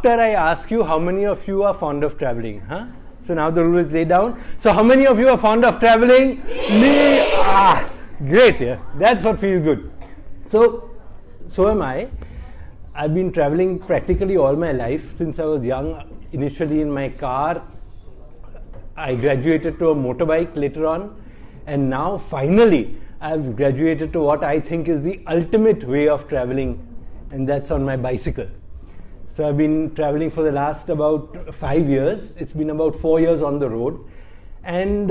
after I ask you how many of you are fond of traveling, huh? So now the rule is laid down. So how many of you are fond of traveling? Me. Great, yeah. That's what feels good. So am I. I've been traveling practically all my life since I was young. Initially in my car. I graduated to a motorbike later on, and now finally I've graduated to what I think is the ultimate way of traveling, and that's on my bicycle. So I've been traveling for the last about 5 years. It's been about 4 years on the road, and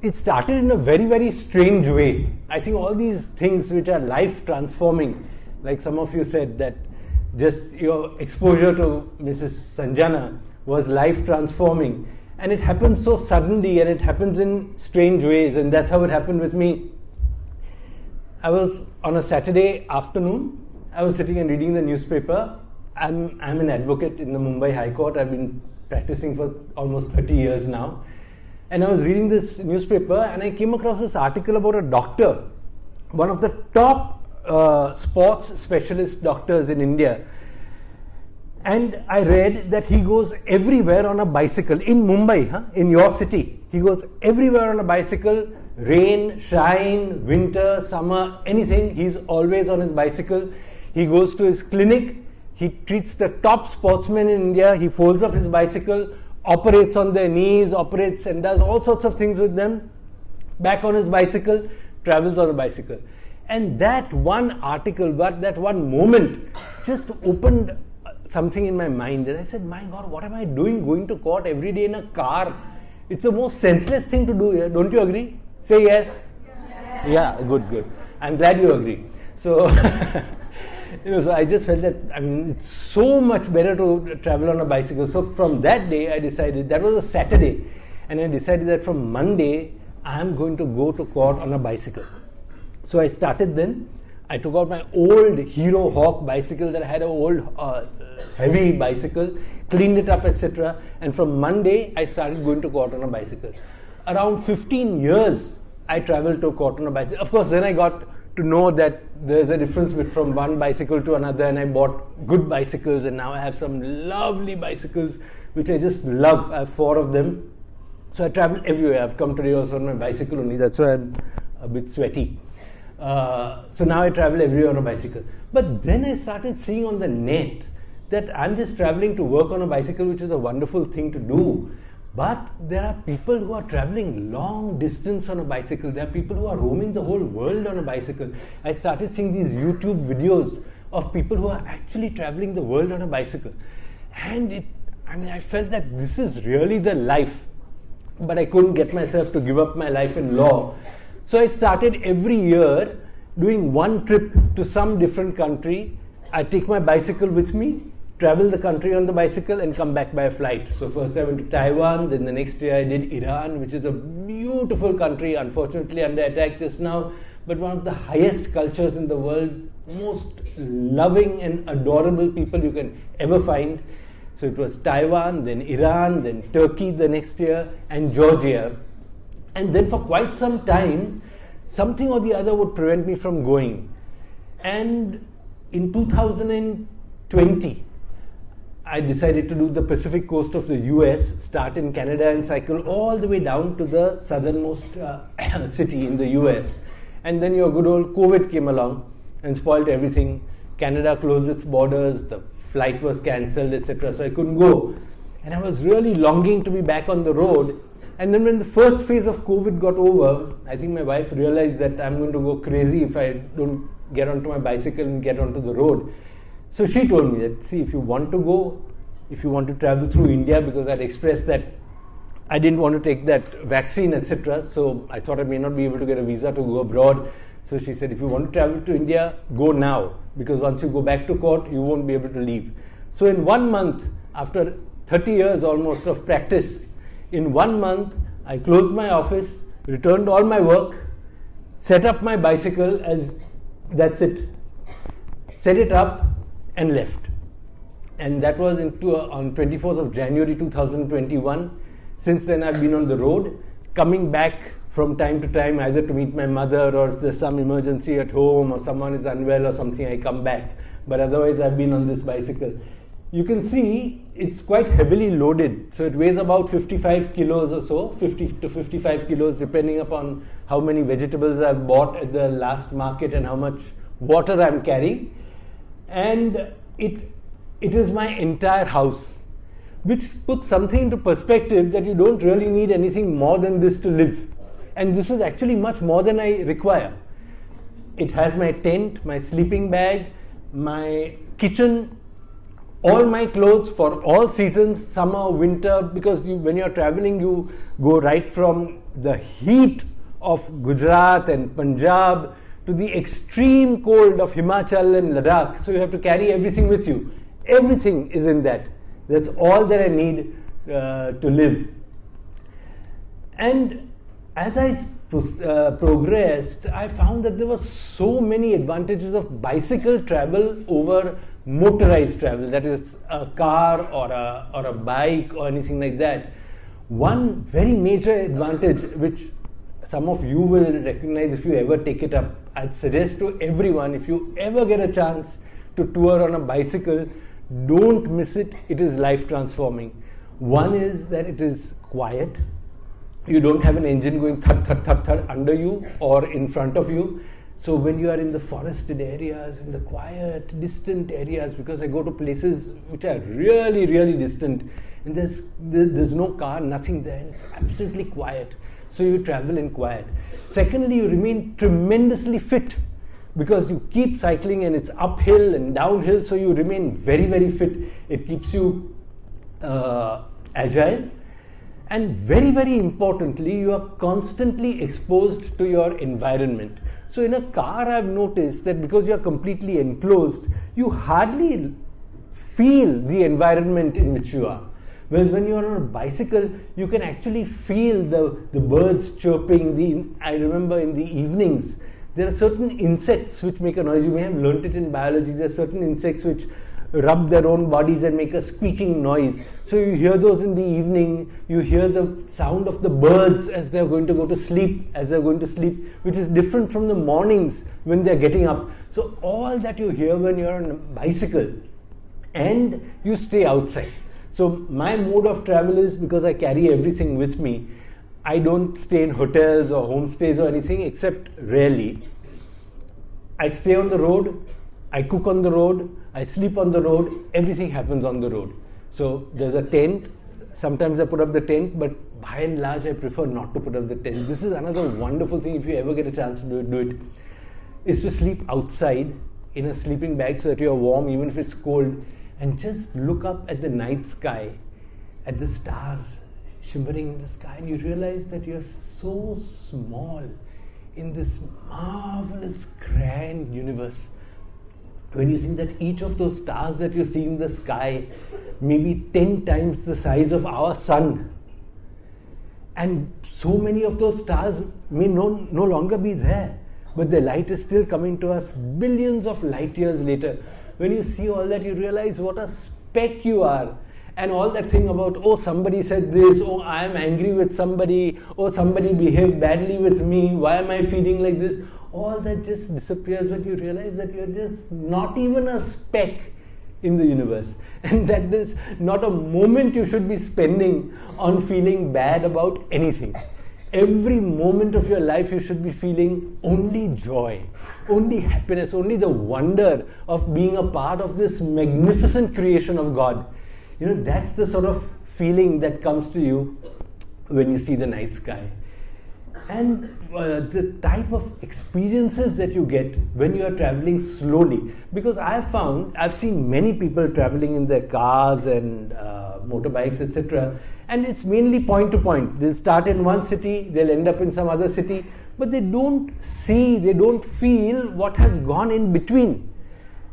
it started in a very, very strange way. I think all these things which are life transforming, like some of you said that just your exposure to Mrs. Sanjana was life transforming, and it happens so suddenly and it happens in strange ways, and that's how it happened with me. I was on a Saturday afternoon, I was sitting and reading the newspaper. I'm an advocate in the Mumbai High Court. I've been practicing for almost 30 years now. And I was reading this newspaper and I came across this article about a doctor, one of the top sports specialist doctors in India. And I read that he goes everywhere on a bicycle in Mumbai, in your city. He goes everywhere on a bicycle, rain, shine, winter, summer, anything. He's always on his bicycle. He goes to his clinic. He treats the top sportsmen in India. He folds up his bicycle, operates on their knees, operates and does all sorts of things with them. Back on his bicycle, travels on a bicycle. And that one article, that one moment just opened something in my mind, and I said, my God, what am I doing going to court every day in a car? It's the most senseless thing to do here. Don't you agree? Say yes. Yeah, good. I'm glad you agree. So, so I just felt that, it's so much better to travel on a bicycle. So from that day, I decided, that was a Saturday, and I decided that from Monday, I'm going to go to court on a bicycle. So I started then. I took out my old Hero Hawk bicycle that I had, an old heavy bicycle, cleaned it up, etc. And from Monday, I started going to court on a bicycle. Around 15 years, I traveled to court on a bicycle. Of course, then I got to know that there's a difference from one bicycle to another, and I bought good bicycles, and now I have some lovely bicycles, which I just love. I have 4 of them. So I travel everywhere. I've come today also on my bicycle only. That's why I'm a bit sweaty. So now I travel everywhere on a bicycle. But then I started seeing on the net that I'm just traveling to work on a bicycle, which is a wonderful thing to do. But there are people who are traveling long distance on a bicycle. There are people who are roaming the whole world on a bicycle. I started seeing these YouTube videos of people who are actually traveling the world on a bicycle. And I felt that this is really the life. But I couldn't get myself to give up my life in law. So I started every year doing one trip to some different country. I take my bicycle with me, travel the country on the bicycle, and come back by flight. So first I went to Taiwan, then the next year I did Iran, which is a beautiful country, unfortunately under attack just now, but one of the highest cultures in the world, most loving and adorable people you can ever find. So it was Taiwan, then Iran, then Turkey the next year, and Georgia. And then for quite some time, something or the other would prevent me from going. And in 2020, I decided to do the Pacific coast of the US, start in Canada and cycle all the way down to the southernmost city in the US. And then your good old COVID came along and spoiled everything. Canada closed its borders, the flight was cancelled, etc. So I couldn't go. And I was really longing to be back on the road. And then when the first phase of COVID got over, I think my wife realized that I'm going to go crazy if I don't get onto my bicycle and get onto the road. So she told me that, see, if you want to go, if you want to travel through India, because I'd expressed that I didn't want to take that vaccine, etc. So I thought I may not be able to get a visa to go abroad. So she said, if you want to travel to India, go now, because once you go back to court, you won't be able to leave. So in 1 month, after 30 years almost of practice, in 1 month, I closed my office, returned all my work, set up my bicycle as that's it. Set it up and left. And that was on 24th of January 2021. Since then I've been on the road, coming back from time to time either to meet my mother, or if there's some emergency at home or someone is unwell or something, I come back. But otherwise I've been on this bicycle. you can see it's quite heavily loaded. So it weighs about 55 kilos or so, 50 to 55 kilos depending upon how many vegetables I've bought at the last market and how much water I'm carrying. And it is my entire house, which puts something into perspective that you don't really need anything more than this to live. And this is actually much more than I require. It has my tent, my sleeping bag, my kitchen, all my clothes for all seasons, summer, winter, because when you're traveling, you go right from the heat of Gujarat and Punjab to the extreme cold of Himachal and Ladakh. So you have to carry everything with you. Everything is in that. That's all that I need to live. And as I progressed, I found that there were so many advantages of bicycle travel over motorized travel, that is a car or a bike or anything like that. One very major advantage, which some of you will recognize if you ever take it up, I'd suggest to everyone, if you ever get a chance to tour on a bicycle, don't miss it. It is life transforming. One is that it is quiet. You don't have an engine going thud, thud, thud, thud under you or in front of you. So when you are in the forested areas, in the quiet, distant areas, because I go to places which are really, really distant, and there's no car, nothing there, and it's absolutely quiet. So you travel in quiet. Secondly, you remain tremendously fit because you keep cycling and it's uphill and downhill, so you remain very, very fit. It keeps you agile. And very, very importantly, you are constantly exposed to your environment. So in a car, I've noticed that because you are completely enclosed, you hardly feel the environment in which you are. Whereas when you are on a bicycle, you can actually feel the birds chirping. I remember in the evenings, there are certain insects which make a noise. You may have learnt it in biology. There are certain insects which rub their own bodies and make a squeaking noise. So you hear those in the evening, you hear the sound of the birds as they're going to go to sleep, which is different from the mornings when they're getting up. So all that you hear when you're on a bicycle, and you stay outside. So my mode of travel is, because I carry everything with me, I don't stay in hotels or homestays or anything except rarely. I stay on the road, I cook on the road, I sleep on the road, everything happens on the road. So there's a tent, sometimes I put up the tent, but by and large I prefer not to put up the tent. This is another wonderful thing, if you ever get a chance to do it, is to sleep outside in a sleeping bag so that you're warm even if it's cold, and just look up at the night sky, at the stars shimmering in the sky, and you realize that you're so small in this marvelous, grand universe. When you think that each of those stars that you see in the sky may be 10 times the size of our sun, and so many of those stars may no longer be there, but the light is still coming to us billions of light years later. When you see all that, you realize what a speck you are. And all that thing about, oh, somebody said this, oh, I am angry with somebody, oh, somebody behaved badly with me, why am I feeling like this? All that just disappears when you realize that you're just not even a speck in the universe. And that there's not a moment you should be spending on feeling bad about anything. Every moment of your life you should be feeling only joy, only happiness, only the wonder of being a part of this magnificent creation of God. You know, that's the sort of feeling that comes to you when you see the night sky. And the type of experiences that you get when you are traveling slowly, because I've seen many people traveling in their cars and motorbikes, etc., and it's mainly point to point. They'll start in one city, they'll end up in some other city, but they don't feel what has gone in between.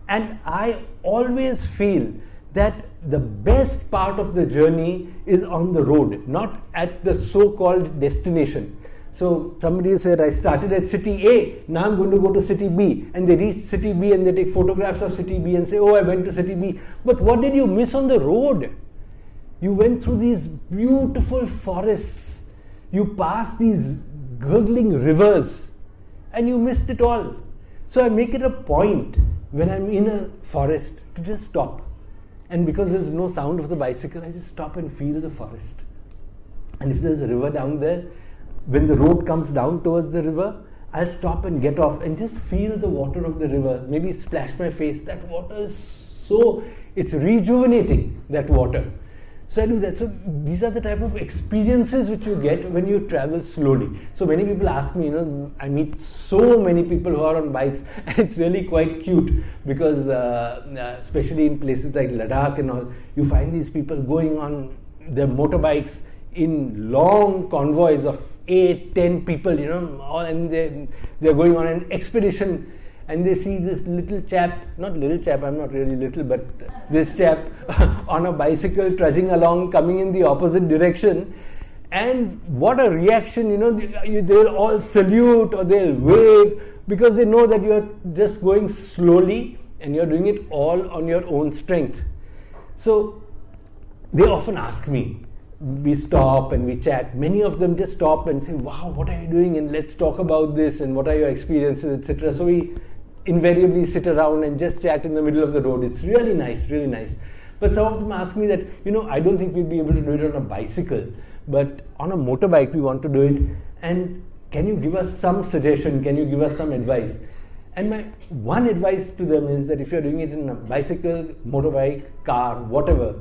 And I always feel that the best part of the journey is on the road, not at the so-called destination. So somebody said, I started at city A, now I'm going to go to city B, and they reach city B and they take photographs of city B and say, oh, I went to city B. But what did you miss on the road? You went through these beautiful forests, you passed these gurgling rivers, and you missed it all. So I make it a point when I'm in a forest to just stop And because there's no sound of the bicycle, I just stop and feel the forest. And if there's a river down there, when the road comes down towards the river, I'll stop and get off and just feel the water of the river, maybe splash my face. That water is so, it's rejuvenating, that water. So I do that. So these are the type of experiences which you get when you travel slowly. So many people ask me, I meet so many people who are on bikes, and it's really quite cute because especially in places like Ladakh and all, you find these people going on their motorbikes in long convoys of 8-10 people, and they're going on an expedition, and they see this little chap, not little chap, I'm not really little, but this chap on a bicycle trudging along, coming in the opposite direction, and what a reaction, they'll all salute or they'll wave because they know that you're just going slowly and you're doing it all on your own strength. So they often ask me, we stop and we chat. Many of them just stop and say, wow, what are you doing? And let's talk about this and what are your experiences, etc. So we invariably sit around and just chat in the middle of the road. It's really nice, really nice. But some of them ask me that, I don't think we'll be able to do it on a bicycle, but on a motorbike we want to do it. And can you give us some suggestion? Can you give us some advice? And my one advice to them is that if you're doing it in a bicycle, motorbike, car, whatever,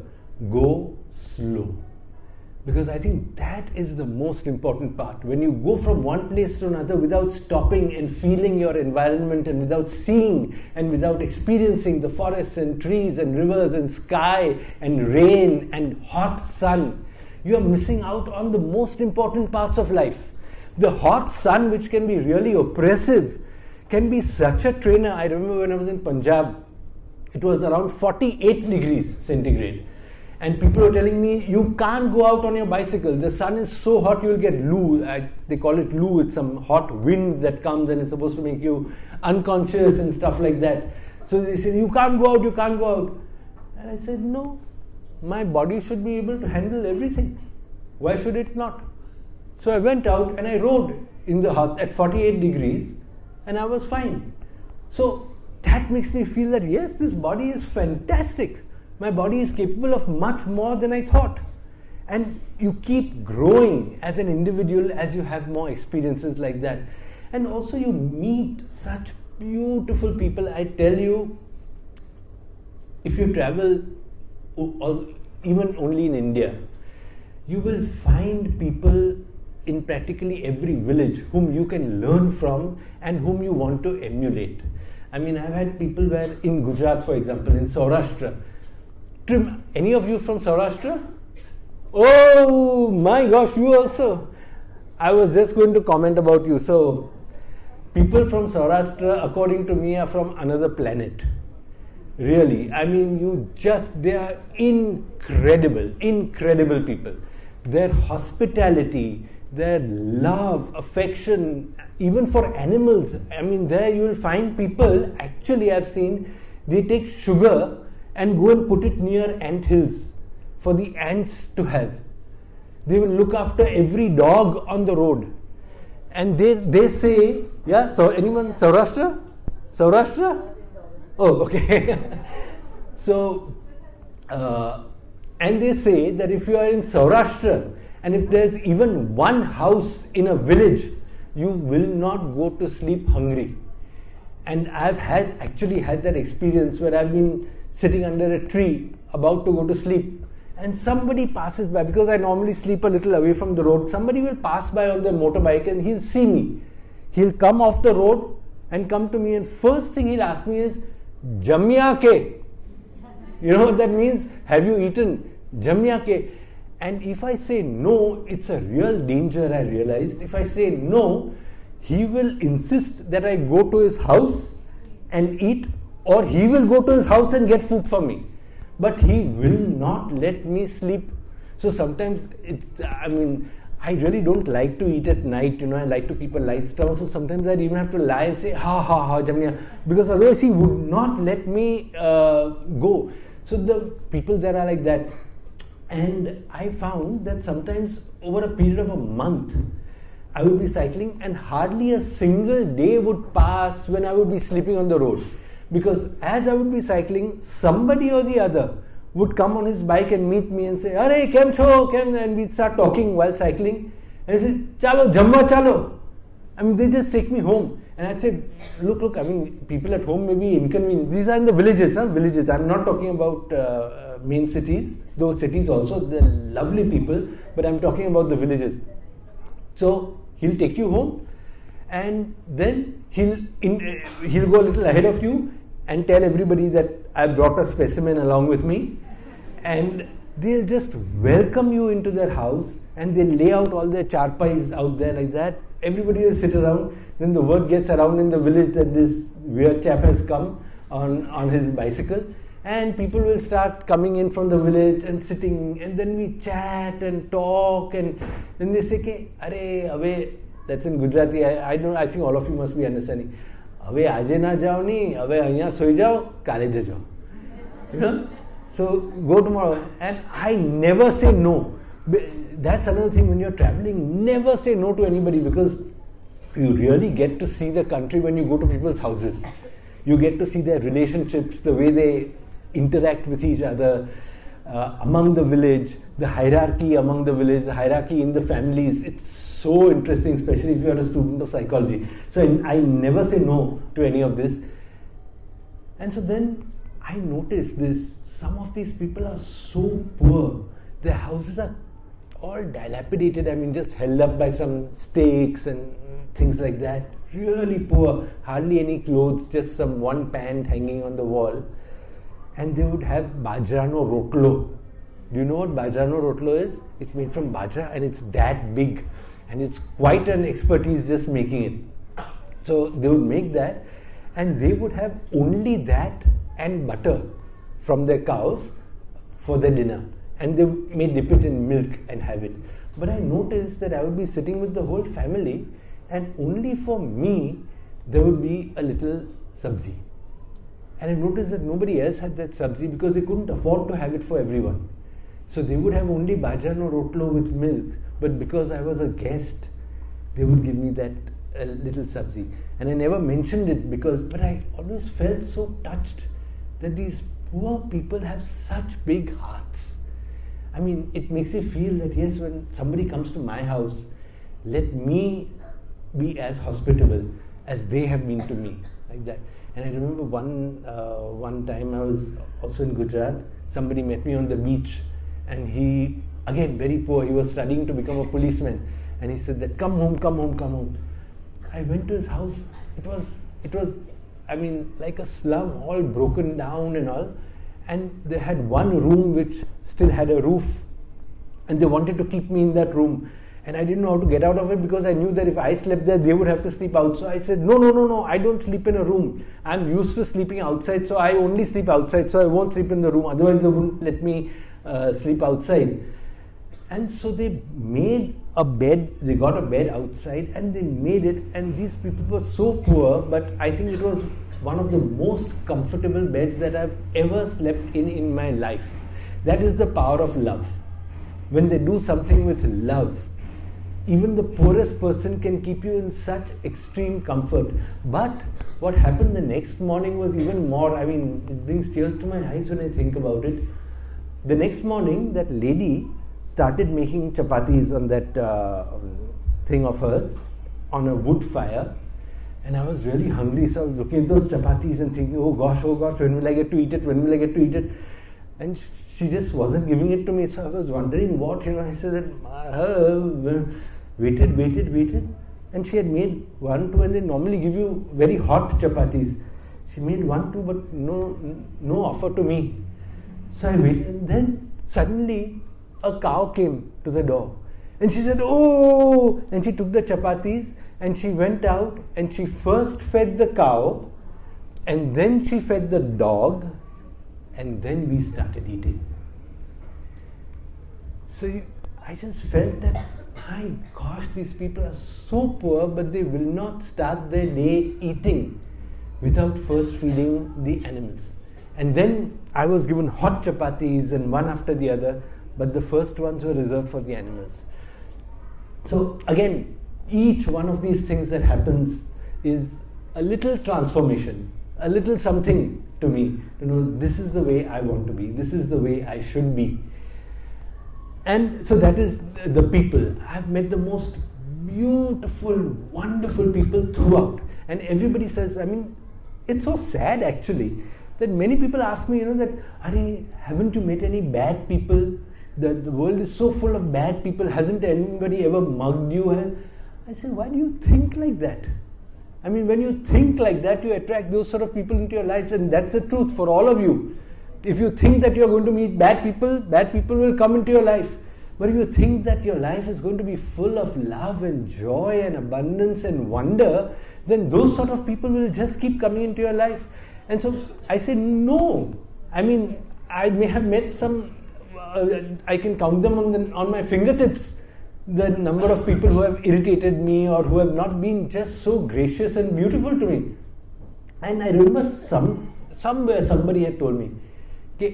go slow. Because I think that is the most important part. When you go from one place to another without stopping and feeling your environment and without seeing and without experiencing the forests and trees and rivers and sky and rain and hot sun, you are missing out on the most important parts of life. The hot sun, which can be really oppressive, can be such a trainer. I remember when I was in Punjab, it was around 48 degrees centigrade. And people were telling me, you can't go out on your bicycle. The sun is so hot, you'll get loo. They call it loo. It's some hot wind that comes and it's supposed to make you unconscious and stuff like that. So they said, you can't go out, you can't go out. And I said, no, my body should be able to handle everything. Why should it not? So I went out and I rode in the hot at 48 degrees and I was fine. So that makes me feel that yes, this body is fantastic. My body is capable of much more than I thought. And you keep growing as an individual as you have more experiences like that. And also you meet such beautiful people. I tell you, if you travel even only in India, you will find people in practically every village whom you can learn from and whom you want to emulate. I mean, I've had people where in Gujarat, for example, in Saurashtra, any of you from Saurashtra? Oh my gosh, you also. I was just going to comment about you. So, people from Saurashtra, according to me, are from another planet. Really. I mean, they are incredible people. Their hospitality, their love, affection, even for animals. I mean, there you will find people, actually I've seen, they take sugar and go and put it near ant hills for the ants to have. They will look after every dog on the road. And they say, yeah, so anyone, Saurashtra? Oh, okay. So, and they say that if you are in Saurashtra and if there's even one house in a village, you will not go to sleep hungry. And I've actually had that experience where I've been sitting under a tree about to go to sleep and somebody passes by, because I normally sleep a little away from the road. Somebody will pass by on their motorbike and he'll see me. He'll come off the road and come to me, and first thing he'll ask me is, Jamya ke? You know what that means? Have you eaten? Jamya ke? And if I say no, it's a real danger, I realized. If I say no, he will insist that I go to his house and eat, or he will go to his house and get food for me. But he will not let me sleep. So sometimes I really don't like to eat at night, I like to keep a lights down. So sometimes I'd even have to lie and say, ha, Jamia, because otherwise he would not let me go. So the people there are like that. And I found that sometimes over a period of a month, I would be cycling and hardly a single day would pass when I would be sleeping on the road. Because as I would be cycling, somebody or the other would come on his bike and meet me and say, "Arey, kem cho, kem?" And we'd start talking while cycling. And he said, "Chalo, jamma chalo." I mean, they just take me home. And I'd say, look, I mean, people at home may be inconvenient. These are in the villages, villages. I'm not talking about main cities. Those cities also, they're lovely people. But I'm talking about the villages. So, he'll take you home. And then he'll go a little ahead of you and tell everybody that I brought a specimen along with me. And they'll just welcome you into their house. And they'll lay out all their charpais out there like that. Everybody will sit around. Then the word gets around in the village that this weird chap has come on his bicycle. And people will start coming in from the village and sitting. And then we chat and talk. And then they say, "Arey, abe," that's in Gujarati. I think all of you must be understanding. "Abe aje na jao ni, abe ahiya soi jao, kale jao." You know? So go tomorrow. And I never say no. That's another thing when you're traveling. Never say no to anybody, because you really get to see the country when you go to people's houses. You get to see their relationships, the way they interact with each other among the village, the hierarchy among the village, the hierarchy in the families. It's so interesting, especially if you're a student of psychology. So I never say no to any of this. And so then I noticed this. Some of these people are so poor. Their houses are all dilapidated. I mean, just held up by some stakes and things like that. Really poor. Hardly any clothes, just some one pant hanging on the wall. And they would have bajrano rotlo. Do you know what bajrano rotlo is? It's made from bajra and it's that big. And it's quite an expertise just making it. So they would make that, and they would have only that and butter from their cows for their dinner. And they may dip it in milk and have it. But I noticed that I would be sitting with the whole family, and only for me there would be a little sabzi. And I noticed that nobody else had that sabzi because they couldn't afford to have it for everyone. So they would have only bajrano rotlo with milk, but because I was a guest, they would give me that little sabzi. And I never mentioned it but I always felt so touched that these poor people have such big hearts. I mean, it makes me feel that yes, when somebody comes to my house, let me be as hospitable as they have been to me, like that. And I remember one time I was also in Gujarat. Somebody met me on the beach, and he, again very poor, he was studying to become a policeman, and he said that come home. I went to his house. It was I mean, like a slum, all broken down and all. And they had one room which still had a roof, and they wanted to keep me in that room. And I didn't know how to get out of it, because I knew that if I slept there, they would have to sleep out. So I said, no, I don't sleep in a room. I'm used to sleeping outside, so I only sleep outside, so I won't sleep in the room. Otherwise, they wouldn't let me sleep outside. And so they made a bed, they got a bed outside, and they made it. And these people were so poor, but I think it was one of the most comfortable beds that I've ever slept in my life. That is the power of love. When they do something with love, even the poorest person can keep you in such extreme comfort. But what happened the next morning was even more, I mean, it brings tears to my eyes when I think about it. The next morning, that lady started making chapatis on that thing of hers, on a wood fire. And I was really hungry, so I was looking at those chapatis and thinking, oh gosh, when will I get to eat it? And she just wasn't giving it to me, so I was wondering what, I said that, waited. And she had made 1, 2, and they normally give you very hot chapatis. She made 1, 2, but no offer to me. So I waited, and then suddenly a cow came to the door. And she said, oh! And she took the chapatis, and she went out, and she first fed the cow, and then she fed the dog, and then we started eating. So I just felt that, my gosh, these people are so poor, but they will not start their day eating without first feeding the animals. And then I was given hot chapatis, and one after the other, but the first ones were reserved for the animals. So again, each one of these things that happens is a little transformation, a little something to me to know this is the way I want to be, this is the way I should be. And so that is the people. I've met the most beautiful, wonderful people throughout. And everybody says, I mean, it's so sad actually that many people ask me, that, Hari, haven't you met any bad people? The world is so full of bad people. Hasn't anybody ever mugged you? I say, why do you think like that? I mean, when you think like that, you attract those sort of people into your life, and that's the truth for all of you. If you think that you're going to meet bad people will come into your life. But if you think that your life is going to be full of love and joy and abundance and wonder, then those sort of people will just keep coming into your life. And so I say, no. I mean, I may have met some, I can count them on my fingertips, the number of people who have irritated me or who have not been just so gracious and beautiful to me. And I remember somewhere somebody had told me, कि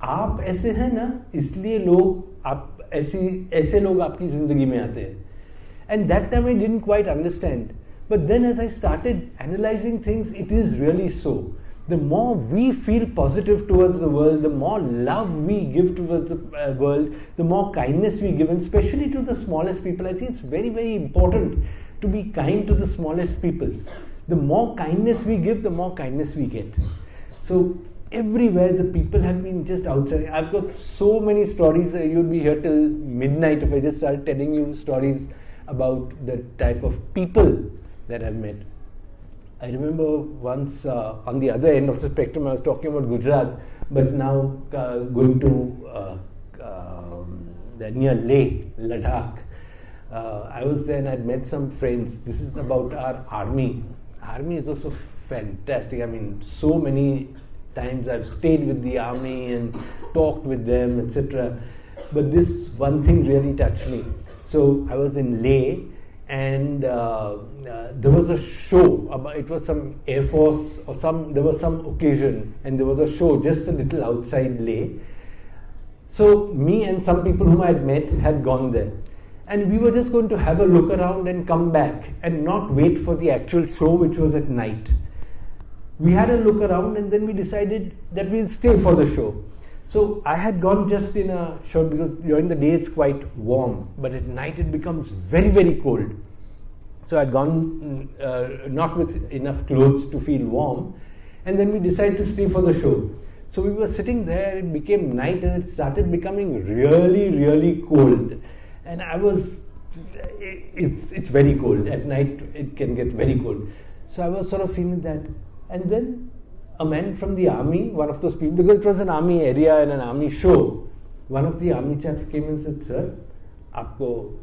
आप ऐसे हैं ना, इसलिए लोग आप ऐसे लोग आपकी जिंदगी में आते हैं. And that time I didn't quite understand. But then as I started analyzing things, it is really so. The more we feel positive towards the world, the more love we give towards the world, the more kindness we give, and especially to the smallest people. I think it's very, very important to be kind to the smallest people. The more kindness we give, the more kindness we get. So everywhere the people have been just outside. I've got so many stories. You'll be here till midnight if I just start telling you stories about the type of people that I've met. I remember once on the other end of the spectrum, I was talking about Gujarat, but now going to near Leh, Ladakh. I was there and I'd met some friends. This is about our army. Army is also fantastic. I mean, so many times I've stayed with the army and talked with them, etc. But this one thing really touched me. So I was in Leh, and there was a show. It was some Air Force or there was some occasion, and there was a show just a little outside Leh. So me and some people whom I had met had gone there, and we were just going to have a look around and come back and not wait for the actual show, which was at night. We had a look around and then we decided that we'll stay for the show. So I had gone just in a shirt because during the day it's quite warm, but at night it becomes very, very cold. So I'd gone not with enough clothes to feel warm, and then we decided to stay for the show. So we were sitting there, it became night and it started becoming really, really cold. And it's very cold. At night it can get very cold. So I was sort of feeling that. And then a man from the army, one of those people, because it was an army area and an army show, one of the army chaps came and said, "Sir, aapko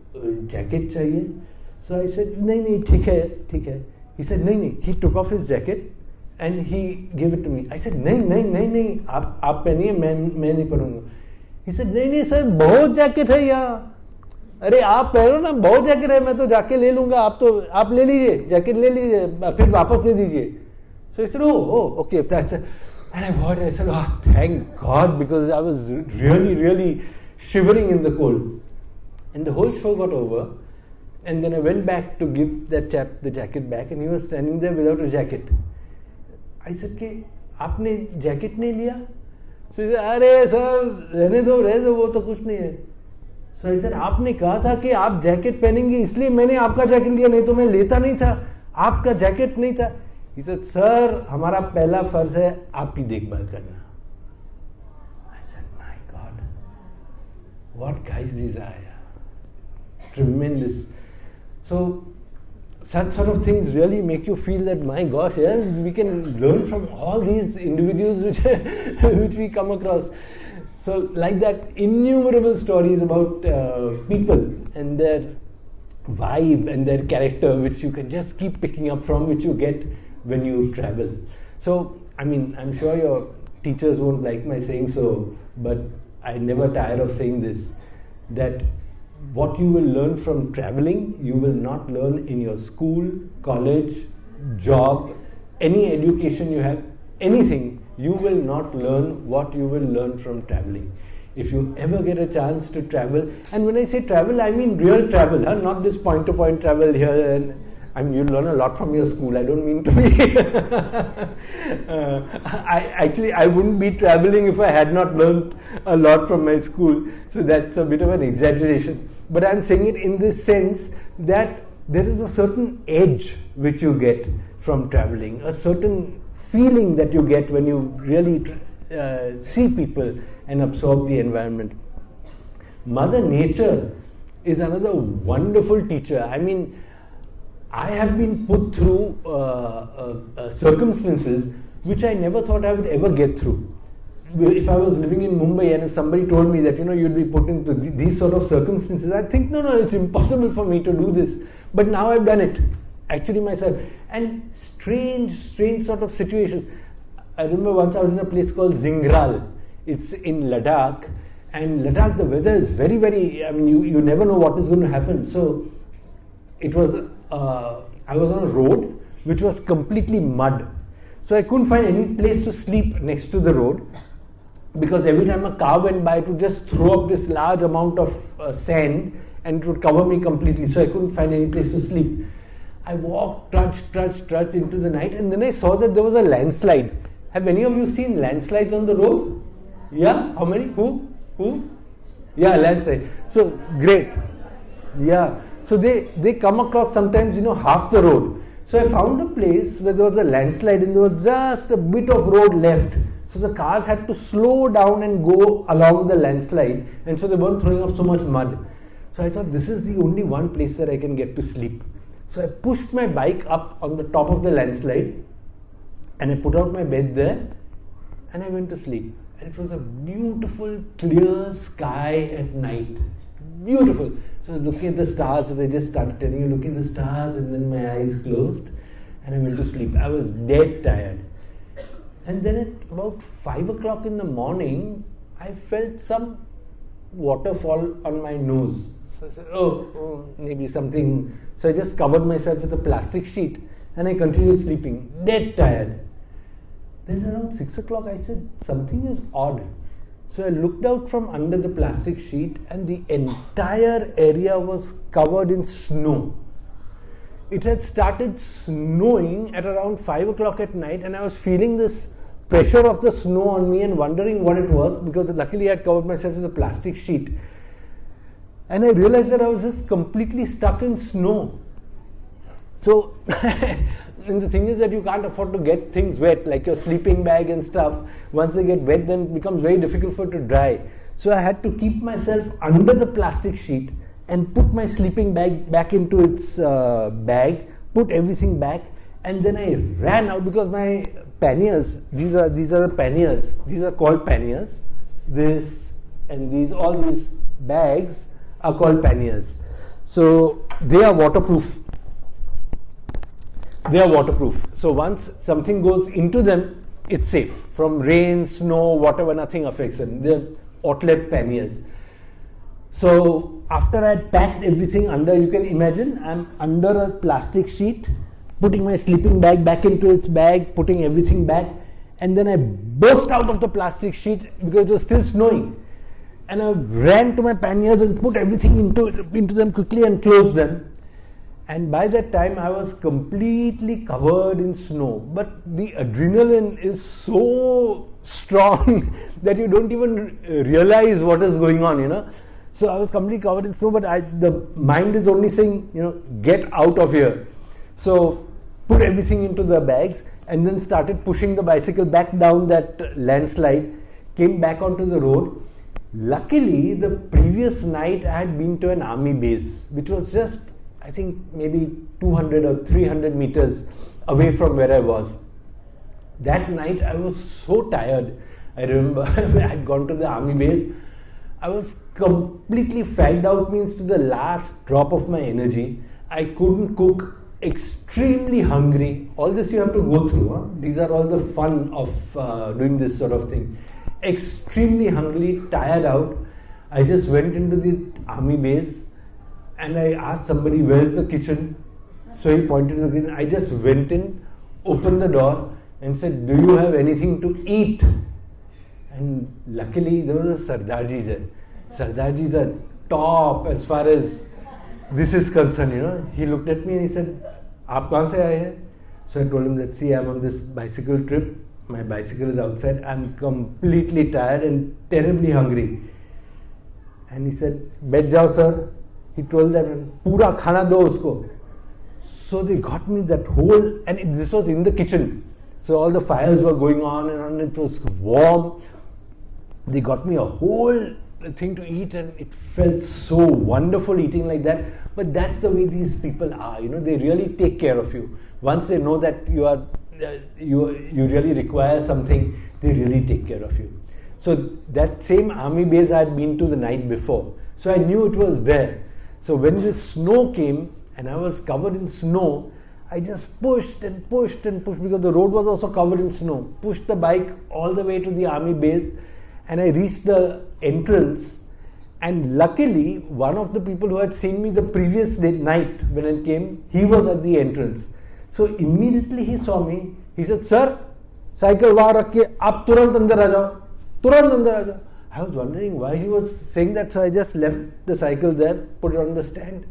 jacket chahiye?" So I said, "Nahi, theek hai." He said, "Nahi." He took off his jacket and he gave it to me. I said, "Nahi, aap pehniye, main nahi pehunga." He said, "Nahi, sir, bahut jacket hai yahan." अरे आप पहनो ना, बहुत jacket है, मैं तो जाके ले लूंगा, आप ले लीजिए, जैकेट ले लीजिए, फिर वापस दे दीजिए. So he said, oh, okay, if that's it. And I said, oh, thank God, because I was really, really shivering in the cold. And the whole show got over, and then I went back to give that chap the jacket back, and he was standing there without a jacket. I said, "Ke, aapne jacket nahi liya?" So he said, "Arey sir, रहने दो, वो तो कुछ नहीं है." So I said, आपने कहा था कि आप जैकेट पहनेंगे, इसलिए मैंने आपका जैकेट लिया, नहीं तो मैं लेता नहीं था, आपका जैकेट नहीं था. He said, "Sir, हमारा पहला फर्ज है आपकी देखभाल करना." I said, my God, what guys these are. Tremendous. So such sort of things really make you feel that, my gosh, yeah, we can learn from all these individuals which we come across. So like that, innumerable stories about people and their vibe and their character, which you can just keep picking up from, which you get when you travel. So, I mean, I'm sure your teachers won't like my saying so, but I never tire of saying this, that what you will learn from traveling, you will not learn in your school, college, job, any education you have, anything. You will not learn what you will learn from traveling. If you ever get a chance to travel, and when I say travel, I mean real travel, not this point-to-point travel here. And I mean, you learn a lot from your school. I don't mean to be. I wouldn't be traveling if I had not learned a lot from my school. So that's a bit of an exaggeration. But I'm saying it in this sense that there is a certain edge which you get from traveling, a certain feeling that you get when you really see people and absorb the environment. Mother Nature is another wonderful teacher. I mean, I have been put through circumstances which I never thought I would ever get through. If I was living in Mumbai and if somebody told me that, you'd be put into these sort of circumstances, I'd think, no, it's impossible for me to do this. But now I've done it, actually myself. And strange sort of situations. I remember once I was in a place called Zingral. It's in Ladakh. And Ladakh, the weather is very, very, I mean, you never know what is going to happen. So it was, I was on a road which was completely mud. So I couldn't find any place to sleep next to the road, because every time a car went by, it would just throw up this large amount of sand and it would cover me completely. So I couldn't find any place to sleep. I walked, trudged into the night, and then I saw that there was a landslide. Have any of you seen landslides on the road? Yeah? How many? Who? Yeah, landslide. So, great. Yeah. So they come across sometimes, half the road. So I found a place where there was a landslide and there was just a bit of road left. So the cars had to slow down and go along the landslide, and so they weren't throwing up so much mud. So I thought, this is the only one place that I can get to sleep. So I pushed my bike up on the top of the landslide and I put out my bed there and I went to sleep. And it was a beautiful, clear sky at night. Beautiful. So I was looking at the stars, as I just started telling you, looking at the stars, and then my eyes closed and I went to sleep. I was dead tired. And then at about 5 o'clock in the morning, I felt some waterfall on my nose. So I said, oh, maybe something. So I just covered myself with a plastic sheet and I continued sleeping, dead tired. Then around 6 o'clock I said, something is odd. So I looked out from under the plastic sheet and the entire area was covered in snow. It had started snowing at around 5 o'clock at night, and I was feeling this pressure of the snow on me and wondering what it was, because luckily I had covered myself with a plastic sheet. And I realized that I was just completely stuck in snow. So, and the thing is that you can't afford to get things wet, like your sleeping bag and stuff. Once they get wet, then it becomes very difficult for it to dry. So I had to keep myself under the plastic sheet and put my sleeping bag back into its bag, put everything back, and then I ran out, because my panniers, these are the panniers, these are called panniers. This and these, all these bags are called panniers. So they are waterproof. So once something goes into them, it's safe. From rain, snow, whatever, nothing affects them. They're outlet panniers. So after I had packed everything under, you can imagine, I'm under a plastic sheet, putting my sleeping bag back into its bag, putting everything back, and then I burst out of the plastic sheet because it was still snowing. And I ran to my panniers and put everything into them quickly and closed them. And by that time I was completely covered in snow. But the adrenaline is so strong that you don't even realize what is going on, So I was completely covered in snow, but the mind is only saying, get out of here. So put everything into the bags and then started pushing the bicycle back down that landslide, came back onto the road. Luckily, the previous night I had been to an army base, which was just, I think, maybe 200 or 300 meters away from where I was. That night I was so tired. I remember I had gone to the army base. I was completely fagged out, means to the last drop of my energy. I couldn't cook, extremely hungry. All this you have to go through. These are all the fun of doing this sort of thing. Extremely hungry, tired out. I just went into the army base and I asked somebody, where's the kitchen? So he pointed to the kitchen. I just went in, opened the door and said, do you have anything to eat? And luckily there was a Sardarji there. Sardarjis are top as far as this is concerned, He looked at me and he said, आप कहाँ से आए हैं? So I told him that, see, I'm on this bicycle trip. My bicycle is outside. I'm completely tired and terribly hungry. And he said, बैठ जाओ sir. He told them, पूरा खाना दो उसको. So they got me that whole, and this was in the kitchen. So all the fires were going on and it was warm. They got me a whole thing to eat, and it felt so wonderful eating like that. But that's the way these people are, you know, they really take care of you. Once they know that you are you really require something, they really take care of you. So that same army base I had been to the night before, so I knew it was there. So when the snow came and I was covered in snow, I just pushed and pushed and pushed, because the road was also covered in snow. Pushed the bike all the way to the army base, and I reached the entrance. And luckily, one of the people who had seen me the previous night when I came, he was at the entrance. So immediately he saw me. He said, "Sir, cycle वहाँ रख के आप तुरंत अंदर आ जाओ, तुरंत अंदर आ जाओ." I was wondering why he was saying that, so I just left the cycle there, put it on the stand,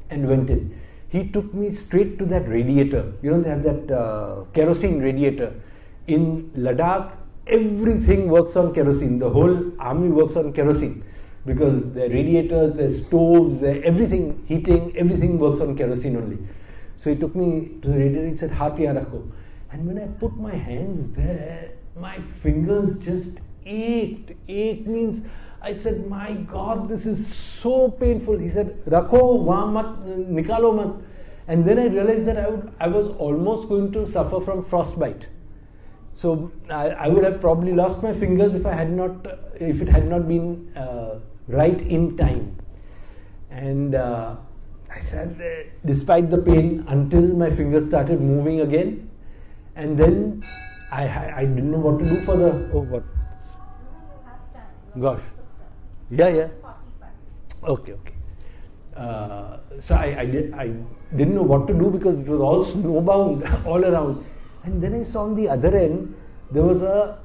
and went in. He took me straight to that radiator. You know, they have that kerosene radiator. In Ladakh, everything works on kerosene. The whole army works on kerosene, because the radiators, the stoves, everything, heating, everything works on kerosene only. So he took me to the radiator. He said, "Haath yahan rakho." And when I put my hands there, my fingers just ached. Ache means, I said, "My God, this is so painful." He said, "Rakho, wahan mat, nikalo mat." And then I realized that I was almost going to suffer from frostbite. So I would have probably lost my fingers if it had not been right in time. And I sat there despite the pain until my fingers started moving again. And then I didn't know what to do for the, what? Gosh. Yeah. Okay. So I didn't know what to do, because it was all snowbound all around. And then I saw on the other end, there was a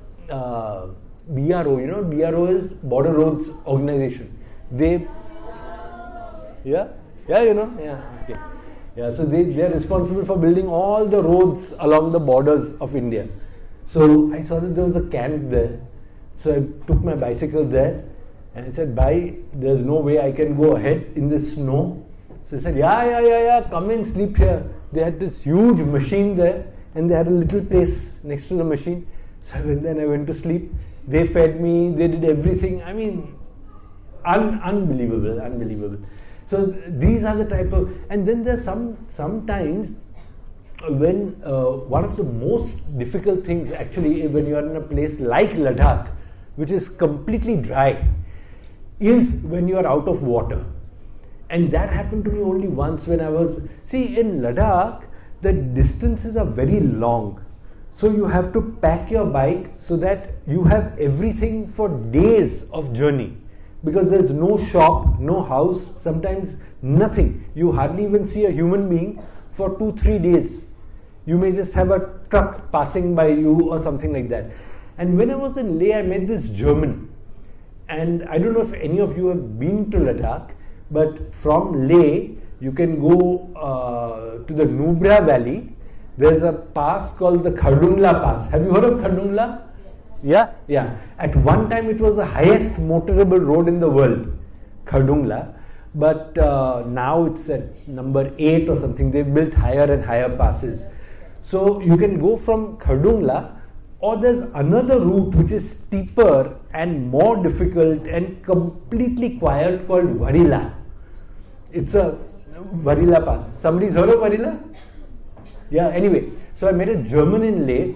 BRO, you know, BRO is Border Roads Organization. So they are responsible for building all the roads along the borders of India. So I saw that there was a camp there. So I took my bicycle there and I said, "Bhai, there's no way I can go ahead in this snow." So he said, yeah, come and sleep here. They had this huge machine there, and they had a little place next to the machine. So then I went to sleep. They fed me, they did everything. I mean, unbelievable. So these are the type of, and then there's sometimes when one of the most difficult things actually when you are in a place like Ladakh, which is completely dry, is when you are out of water. And that happened to me only once when I was, see, in Ladakh, the distances are very long. So you have to pack your bike so that you have everything for days of journey. Because there's no shop, no house, sometimes nothing. You hardly even see a human being for 2-3 days. You may just have a truck passing by you or something like that. And when I was in Leh, I met this German. And I don't know if any of you have been to Ladakh, but from Leh, you can go to the Nubra Valley. There's a pass called the Khardungla Pass. Have you heard of Khardungla? Yeah. At one time, it was the highest motorable road in the world, Khardungla. But now it's at number 8 or something. They've built higher and higher passes. So you can go from Khardungla, or there's another route which is steeper and more difficult and completely quiet called Varila. It's a Varila pass. Somebody's heard of Varila? Yeah, anyway. So I met a German in Leh,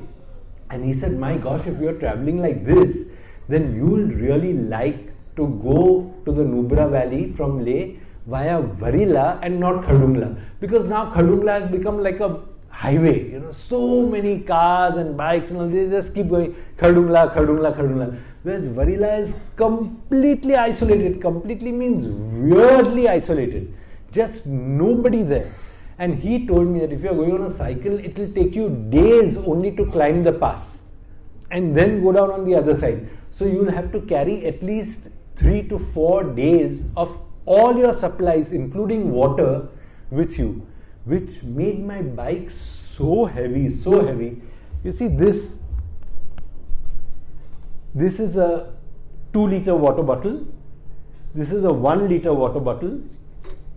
and he said, "My gosh, if you're traveling like this, then you'll really like to go to the Nubra Valley from Leh via Varila and not Khardungla. Because now Khardungla has become like a highway, so many cars and bikes and all, they just keep going Khardungla. Whereas Varila is completely isolated. Completely means weirdly isolated. Just nobody there. And he told me that if you are going on a cycle, it will take you days only to climb the pass and then go down on the other side. So you will have to carry at least 3 to 4 days of all your supplies, including water, with you. which made my bike so heavy, so heavy. You see, this is a 2-liter water bottle. This is a 1-liter water bottle.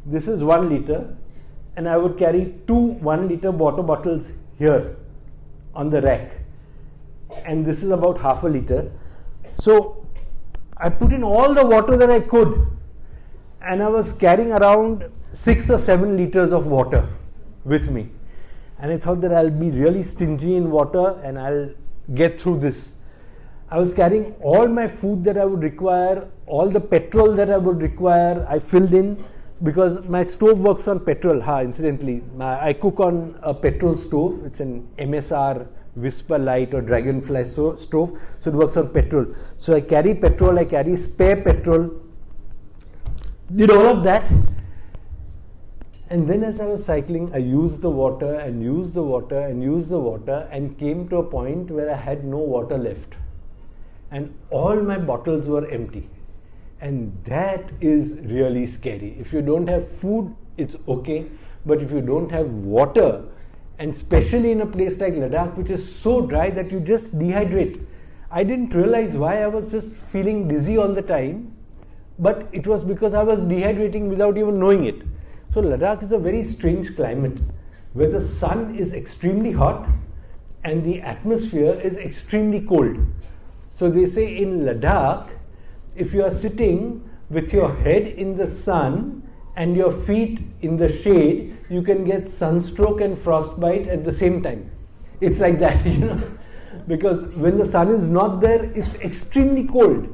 This is 1 liter. And I would carry 2 1-liter water bottles here on the rack. And this is about half a liter. So I put in all the water that I could. And I was carrying around 6 or 7 liters of water with me. And I thought that I'll be really stingy in water and I'll get through this. I was carrying all my food that I would require, all the petrol that I would require. I filled in because my stove works on petrol. Incidentally, I cook on a petrol stove. It's an MSR Whisper Light or Dragonfly stove, so it works on petrol. So I carry petrol, I carry spare petrol, did all of that. And then as I was cycling, I used the water and used the water and used the water and came to a point where I had no water left. And all my bottles were empty. And that is really scary. If you don't have food, it's okay. But if you don't have water, and especially in a place like Ladakh, which is so dry that you just dehydrate. I didn't realize why I was just feeling dizzy all the time. But it was because I was dehydrating without even knowing it. So Ladakh is a very strange climate where the sun is extremely hot and the atmosphere is extremely cold. So they say in Ladakh, if you are sitting with your head in the sun and your feet in the shade, you can get sunstroke and frostbite at the same time. It's like that, because when the sun is not there, it's extremely cold.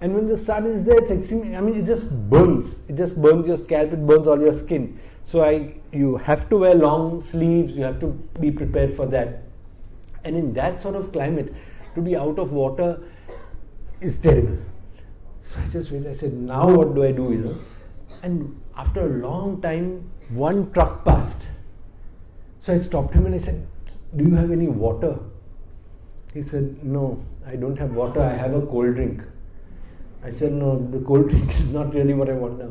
And when the sun is there, it's extremely, it just burns. It just burns your scalp, it burns all your skin. So you have to wear long sleeves, you have to be prepared for that. And in that sort of climate, to be out of water is terrible. So I just waited, I said, now what do I do, And after a long time, one truck passed. So I stopped him and I said, do you have any water? He said, no, I don't have water, I have a cold drink. I said, no, the cold drink is not really what I want now.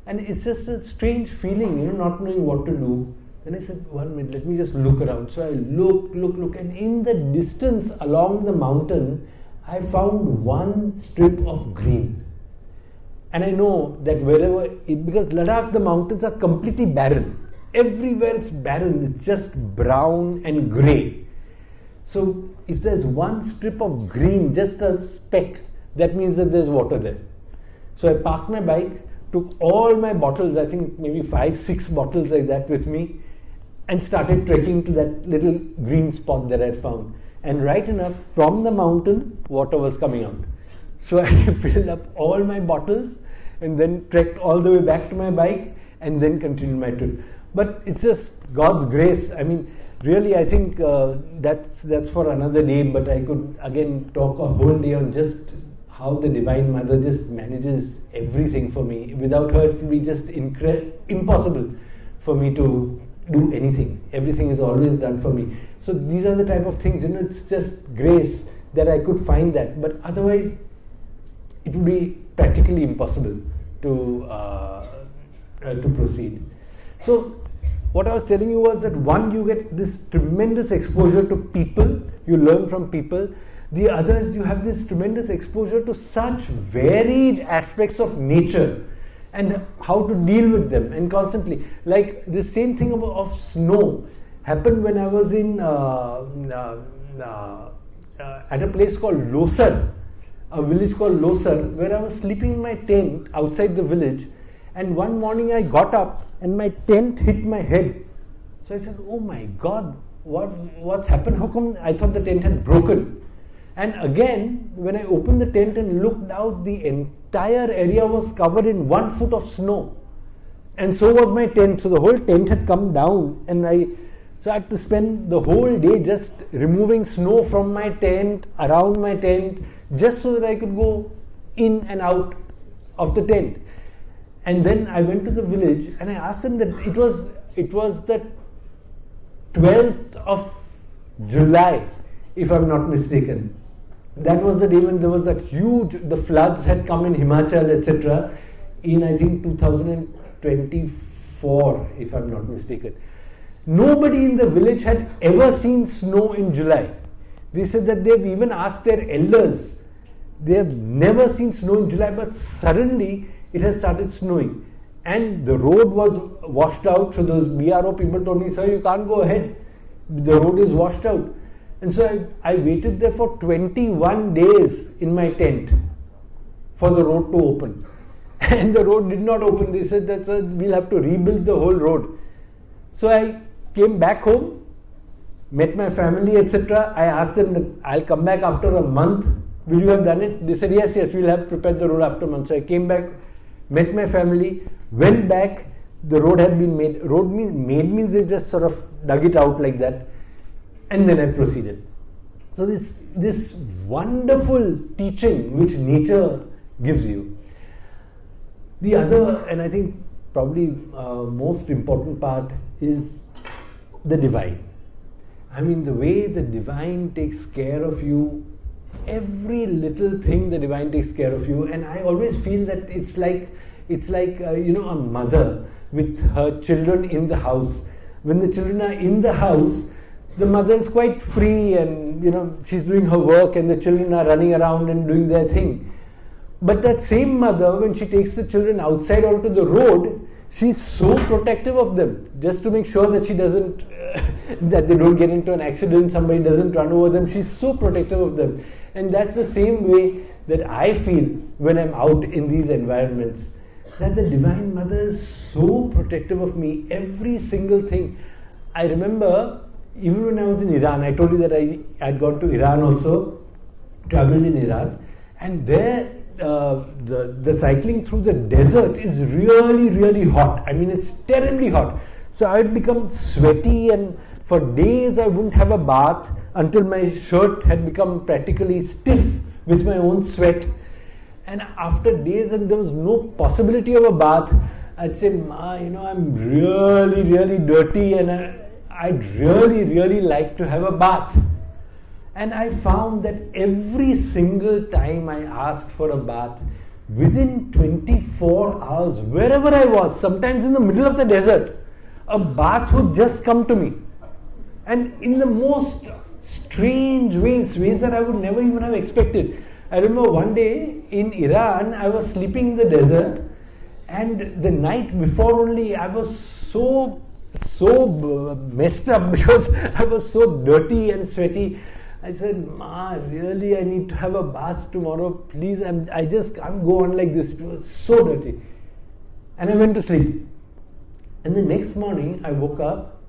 And it's just a strange feeling, not knowing what to do. Then I said, 1 minute, let me just look around. So I look, and in the distance along the mountain, I found one strip of green. And I know that because Ladakh, the mountains are completely barren. Everywhere it's barren, it's just brown and grey. So if there's one strip of green, just a speck, that means that there's water there. So I parked my bike, took all my bottles, I think maybe 5-6 bottles like that with me, and started trekking to that little green spot that I'd found. And right enough, from the mountain, water was coming out. So I filled up all my bottles and then trekked all the way back to my bike and then continued my trip. But it's just God's grace. Really, I think that's for another day, but I could again talk a whole day on just how the Divine Mother just manages everything for me. Without her, it would be just impossible for me to do anything. Everything is always done for me. So these are the type of things, it's just grace that I could find that. But otherwise, it would be practically impossible to proceed. So what I was telling you was that one, you get this tremendous exposure to people, you learn from people. The other is you have this tremendous exposure to such varied aspects of nature and how to deal with them, and constantly. Like the same thing of snow happened when I was in at a place called Losar, a village called Losar, where I was sleeping in my tent outside the village, and one morning I got up and my tent hit my head. So I said, oh my God, what's happened? How come? I thought the tent had broken. And again, when I opened the tent and looked out, the entire area was covered in 1 foot of snow. And so was my tent. So the whole tent had come down, and I had to spend the whole day just removing snow from my tent, around my tent, just so that I could go in and out of the tent. And then I went to the village and I asked them that it was the 12th of July, if I'm not mistaken. That was the day when there was that the floods had come in Himachal, etc. in I think 2024, if I'm not mistaken. Nobody in the village had ever seen snow in July. They said that they've even asked their elders. They have never seen snow in July, but suddenly it had started snowing. And the road was washed out. So those BRO people told me, sir, you can't go ahead. The road is washed out. And so I waited there for 21 days in my tent for the road to open. And the road did not open. They said that, sir, we'll have to rebuild the whole road. So I came back home, met my family, etc. I asked them that I'll come back after a month. Will you have done it? They said, yes, we'll have prepared the road after a month. So I came back, met my family, went back. The road had been made. Road means they just sort of dug it out like that. And then I proceeded. So this wonderful teaching which nature gives you. The other, and I think probably most important part, is the divine. I mean, the way the divine takes care of you, every little thing the divine takes care of you. And I always feel that it's like a mother with her children in the house. When the children are in the house, the mother is quite free and she's doing her work and the children are running around and doing their thing. But that same mother, when she takes the children outside onto the road, she's so protective of them, just to make sure that she doesn't, that they don't get into an accident, somebody doesn't run over them. She's so protective of them. And that's the same way that I feel when I'm out in these environments, that the Divine Mother is so protective of me, every single thing. I remember, even when I was in Iran, I told you that I had gone to Iran also, traveled in Iran, and there the cycling through the desert is really, really hot. I mean, it's terribly hot. So I had become sweaty, and for days I wouldn't have a bath until my shirt had become practically stiff with my own sweat. And after days, and there was no possibility of a bath, I'd say, Ma, I'm really, really dirty, and I'd really, really like to have a bath. And I found that every single time I asked for a bath, within 24 hours, wherever I was, sometimes in the middle of the desert, a bath would just come to me. And in the most strange ways that I would never even have expected. I remember one day in Iran, I was sleeping in the desert, and the night before only, I was so messed up because I was so dirty and sweaty. I said, Ma, really, I need to have a bath tomorrow. Please, I just can't go on like this. It was so dirty. And I went to sleep. And the next morning, I woke up,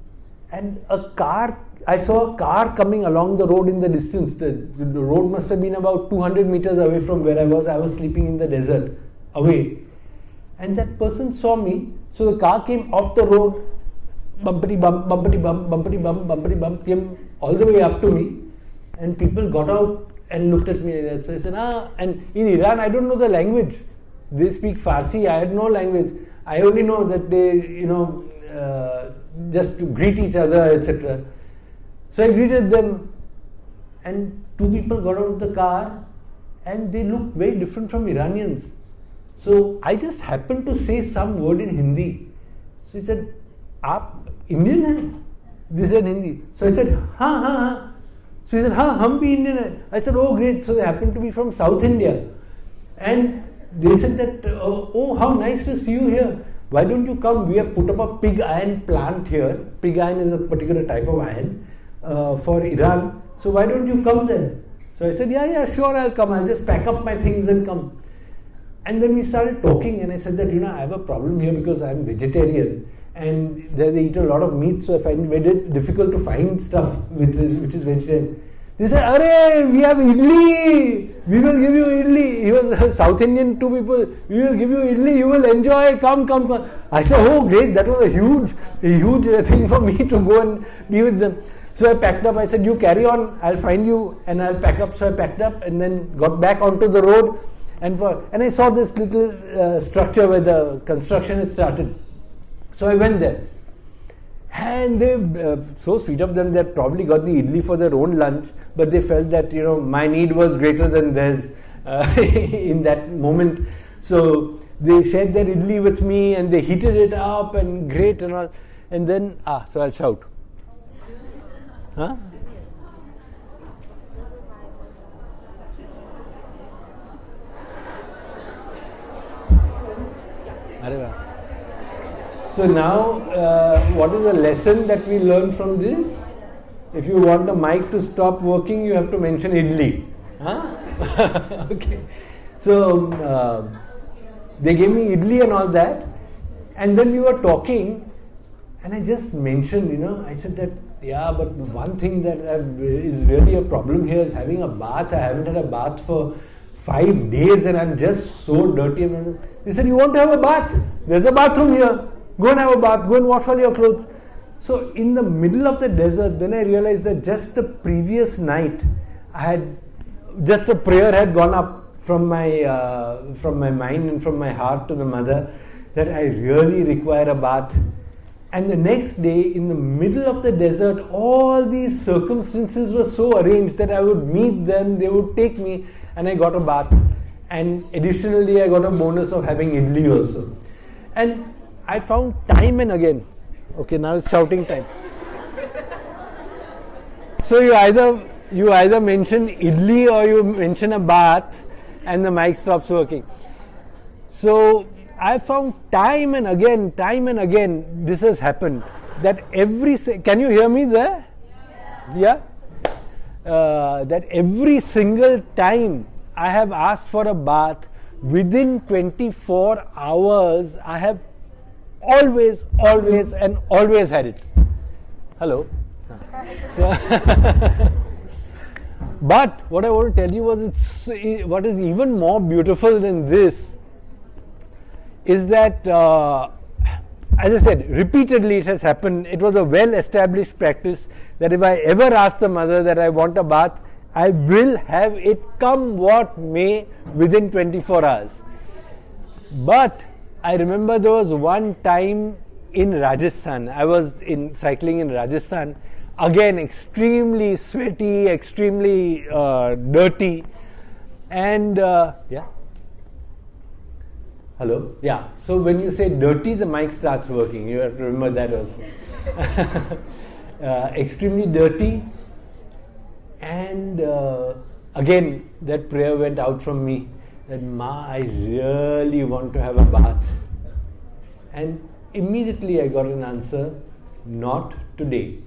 and I saw a car coming along the road in the distance. The road must have been about 200 meters away from where I was. I was sleeping in the desert, away. And that person saw me. So the car came off the road, bumpity bump, bumpity bump, bumpity bump, bumpity bump, came all the way up to me. And people got out and looked at me. So I said, and in Iran, I don't know the language. They speak Farsi. I had no language. I only know that they, just to greet each other, etc. So I greeted them, and two people got out of the car, and they looked very different from Iranians. So I just happened to say some word in Hindi. So he said, "Aap Indian hai?" They said Hindi. So I said, "Ha." So he said, hum bhi Indian hai. I said, oh great. So they happened to be from South India. And they said that, oh how nice to see you here. Why don't you come? We have put up a pig iron plant here. Pig iron is a particular type of iron for Iran. So why don't you come then? So I said, yeah, sure, I'll come. I'll just pack up my things and come. And then we started talking, and I said that, I have a problem here because I'm vegetarian. And they eat a lot of meat, so I find it very difficult to find stuff which is vegetarian. They said, "Arey, we have idli. We will give you idli." He was South Indian, two people. "We will give you idli. You will enjoy. Come." I said, "Oh, great! That was a huge thing for me to go and be with them." So I packed up. I said, "You carry on. I'll find you and I'll pack up." So I packed up and then got back onto the road, and I saw this little structure where the construction had started. So I went there, and they so sweet of them. They probably got the idli for their own lunch, but they felt that my need was greater than theirs in that moment. So they shared their idli with me, and they heated it up and great and all. And then so I'll shout. Huh? So now, what is the lesson that we learn from this? If you want the mic to stop working, you have to mention idli. Huh? Okay. So they gave me idli and all that, and then we were talking, and I just mentioned, I said that, yeah, but one thing that is really a problem here is having a bath. I haven't had a bath for 5 days and I'm just so dirty. And they said, you want to have a bath? There's a bathroom here. Go and have a bath. Go and wash all your clothes. So in the middle of the desert, then I realized that just the previous night, just a prayer had gone up from my mind and from my heart to the mother that I really require a bath. And the next day, in the middle of the desert, all these circumstances were so arranged that I would meet them, they would take me, and I got a bath. And additionally, I got a bonus of having idli also. And I found time and again, okay, now it's shouting time. So you either mention idli or you mention a bath, and the mic stops working. So I found time and again, this has happened. That can you hear me there? Yeah? That every single time I have asked for a bath, within 24 hours, I have always had it. Hello? So but what I want to tell you was, what is even more beautiful than this is that, as I said, repeatedly it has happened. It was a well-established practice that if I ever ask the mother that I want a bath, I will have it come what may within 24 hours. But I remember there was one time in Rajasthan, I was cycling in Rajasthan, again extremely sweaty, extremely dirty, and yeah. Hello? Yeah. So when you say dirty, the mic starts working. You have to remember that also. Extremely dirty. And again, that prayer went out from me that, Ma, I really want to have a bath. And immediately I got an answer, not today.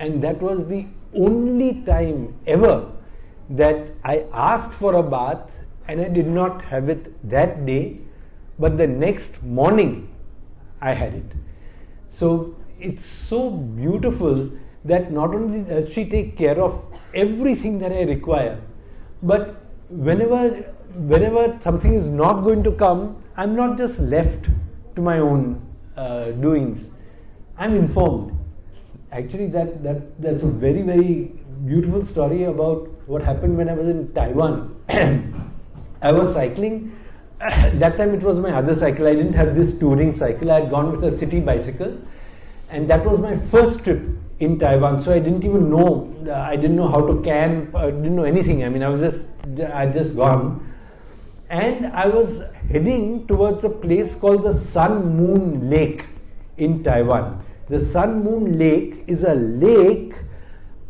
And that was the only time ever that I asked for a bath and I did not have it that day, but the next morning I had it. So it's so beautiful that not only does she take care of everything that I require, but whenever something is not going to come, I'm not just left to my own doings. I'm informed. Actually, that's a very, very beautiful story about what happened when I was in Taiwan. I was cycling. That time it was my other cycle. I didn't have this touring cycle. I had gone with a city bicycle, and that was my first trip in Taiwan. So I didn't even know. I didn't know how to camp. I didn't know anything. I mean, I'd just gone, and I was heading towards a place called the Sun Moon Lake in Taiwan. The Sun Moon Lake is a lake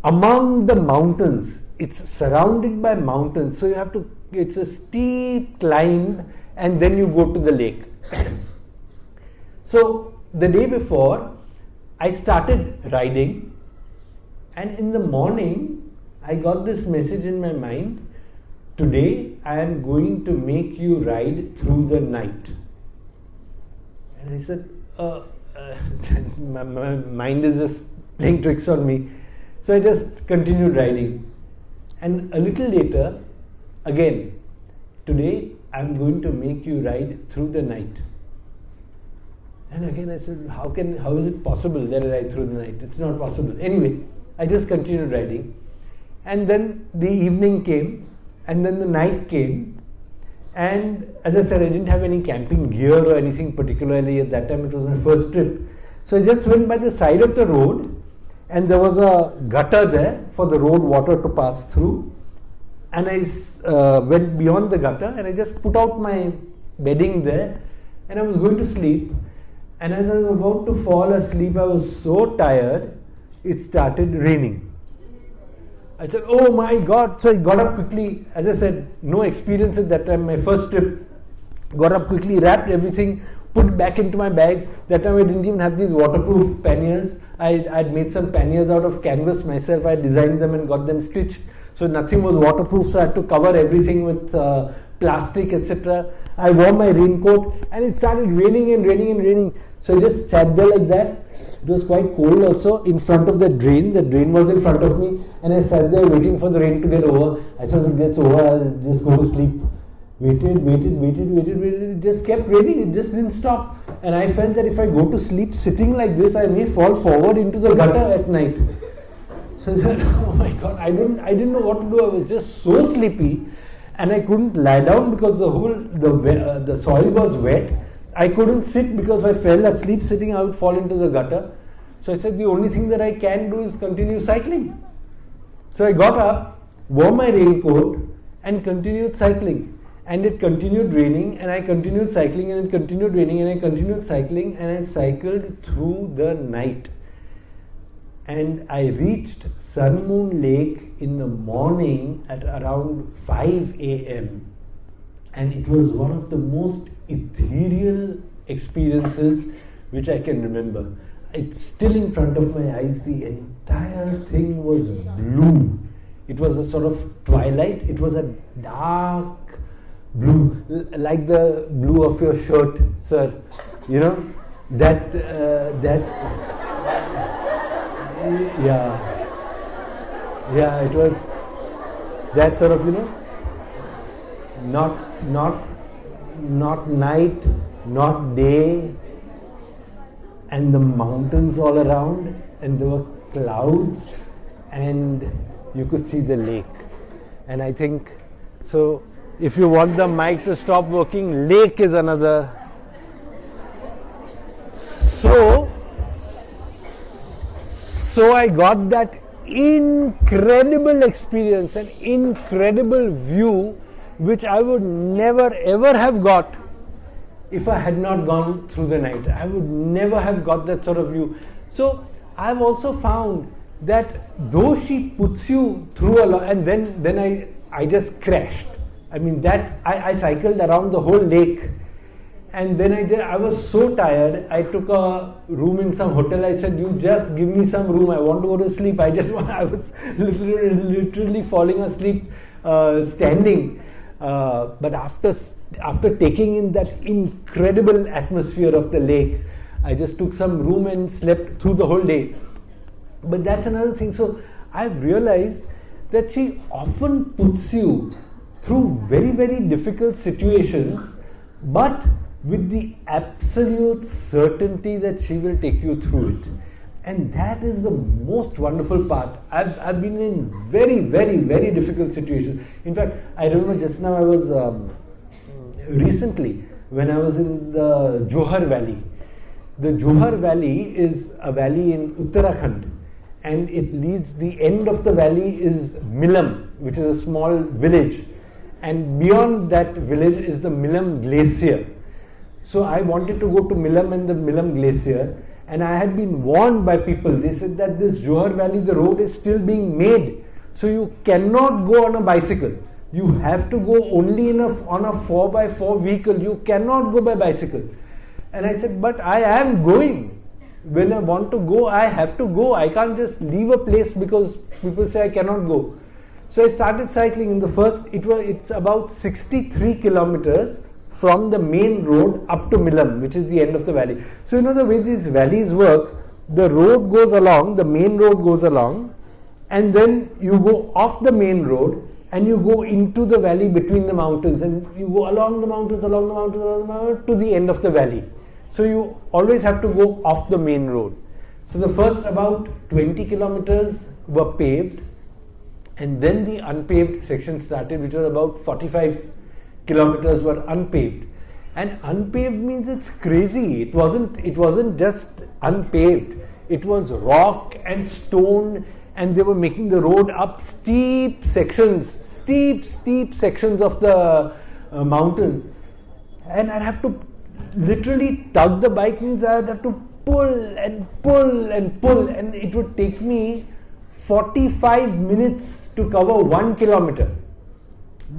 among the mountains. It's surrounded by mountains, so it's a steep climb and then you go to the lake. So the day before, I started riding, and in the morning I got this message in my mind, today I am going to make you ride through the night. And I said, my mind is just playing tricks on me. So I just continued riding. And a little later, again, today I'm going to make you ride through the night. And again I said, how is it possible that I ride through the night? It's not possible. Anyway, I just continued riding. And then the evening came, and then the night came. And as I said, I didn't have any camping gear or anything particularly at that time. It was my first trip. So I just went by the side of the road, and there was a gutter there for the road water to pass through. And I went beyond the gutter, and I just put out my bedding there, and I was going to sleep. And as I was about to fall asleep, I was so tired it started raining. I said, oh my God. So I got up quickly. As I said, no experience at that time, my first trip. Got up quickly, wrapped everything, put it back into my bags. That time I didn't even have these waterproof panniers. I'd made some panniers out of canvas myself. I designed them and got them stitched. So nothing was waterproof, so I had to cover everything with plastic, etc. I wore my raincoat and it started raining and raining and raining. So I just sat there like that. It was quite cold also in front of the drain. The drain was in front of me and I sat there waiting for the rain to get over. I thought if it gets over, I'll just go to sleep. Waited. It just kept raining. It just didn't stop. And I felt that if I go to sleep sitting like this, I may fall forward into the gutter at night. So I said, oh my God, I didn't know what to do. I was just so sleepy and I couldn't lie down because the soil was wet. I couldn't sit because if I fell asleep sitting, I would fall into the gutter. So I said, the only thing that I can do is continue cycling. So I got up, wore my raincoat and continued cycling. And it continued raining and I continued cycling and it continued raining and I continued cycling and I cycled through the night. And I reached Sun Moon Lake in the morning at around 5 a.m. And it was one of the most ethereal experiences which I can remember. It's still in front of my eyes. The entire thing was blue. It was a sort of twilight. It was a dark blue, like the blue of your shirt, sir. You know, yeah, it was that sort of, you know, not night, not day, and the mountains all around, and there were clouds, and you could see the lake. And I think, so if you want the mic to stop working, lake is another. So I got that incredible experience, an incredible view, which I would never ever have got if I had not gone through the night. I would never have got that sort of view. So I've also found that though she puts you through a lot, and then I just crashed. I mean, that I cycled around the whole lake, and then I was so tired. I took a room in some hotel. I said, you just give me some room, I want to go to sleep. I was literally falling asleep standing. But after taking in that incredible atmosphere of the lake, I just took some room and slept through the whole day. But that's another thing. So I've realized that she often puts you through very, very difficult situations, but with the absolute certainty that she will take you through it. And that is the most wonderful part. I've been in very, very, very difficult situations. In fact, I remember just now I was recently when I was in the Johar Valley. The Johar Valley is a valley in Uttarakhand, and it leads, the end of the valley is Milam, which is a small village, and beyond that village is the Milam Glacier. So I wanted to go to Milam and the Milam Glacier, and I had been warned by people. They said that this Johar Valley, the road is still being made, so you cannot go on a bicycle. You have to go only on a 4x4 vehicle. You cannot go by bicycle. And I said, but I am going. When I want to go, I have to go. I can't just leave a place because people say I cannot go. So I started cycling. In the first, it's about 63 kilometers from the main road up to Milam, which is the end of the valley. So you know the way these valleys work, the road goes along, the main road goes along, and then you go off the main road and you go into the valley between the mountains, and you go along the mountains to the end of the valley. So you always have to go off the main road. So the first about 20 kilometers were paved, and then the unpaved section started, which was about 45 kilometers were unpaved. And unpaved means it's crazy. It wasn't just unpaved. It was rock and stone, and they were making the road up steep sections of the mountain. And I'd have to literally tug the bike, means I'd have to pull and pull and pull, and it would take me 45 minutes to cover 1 kilometer.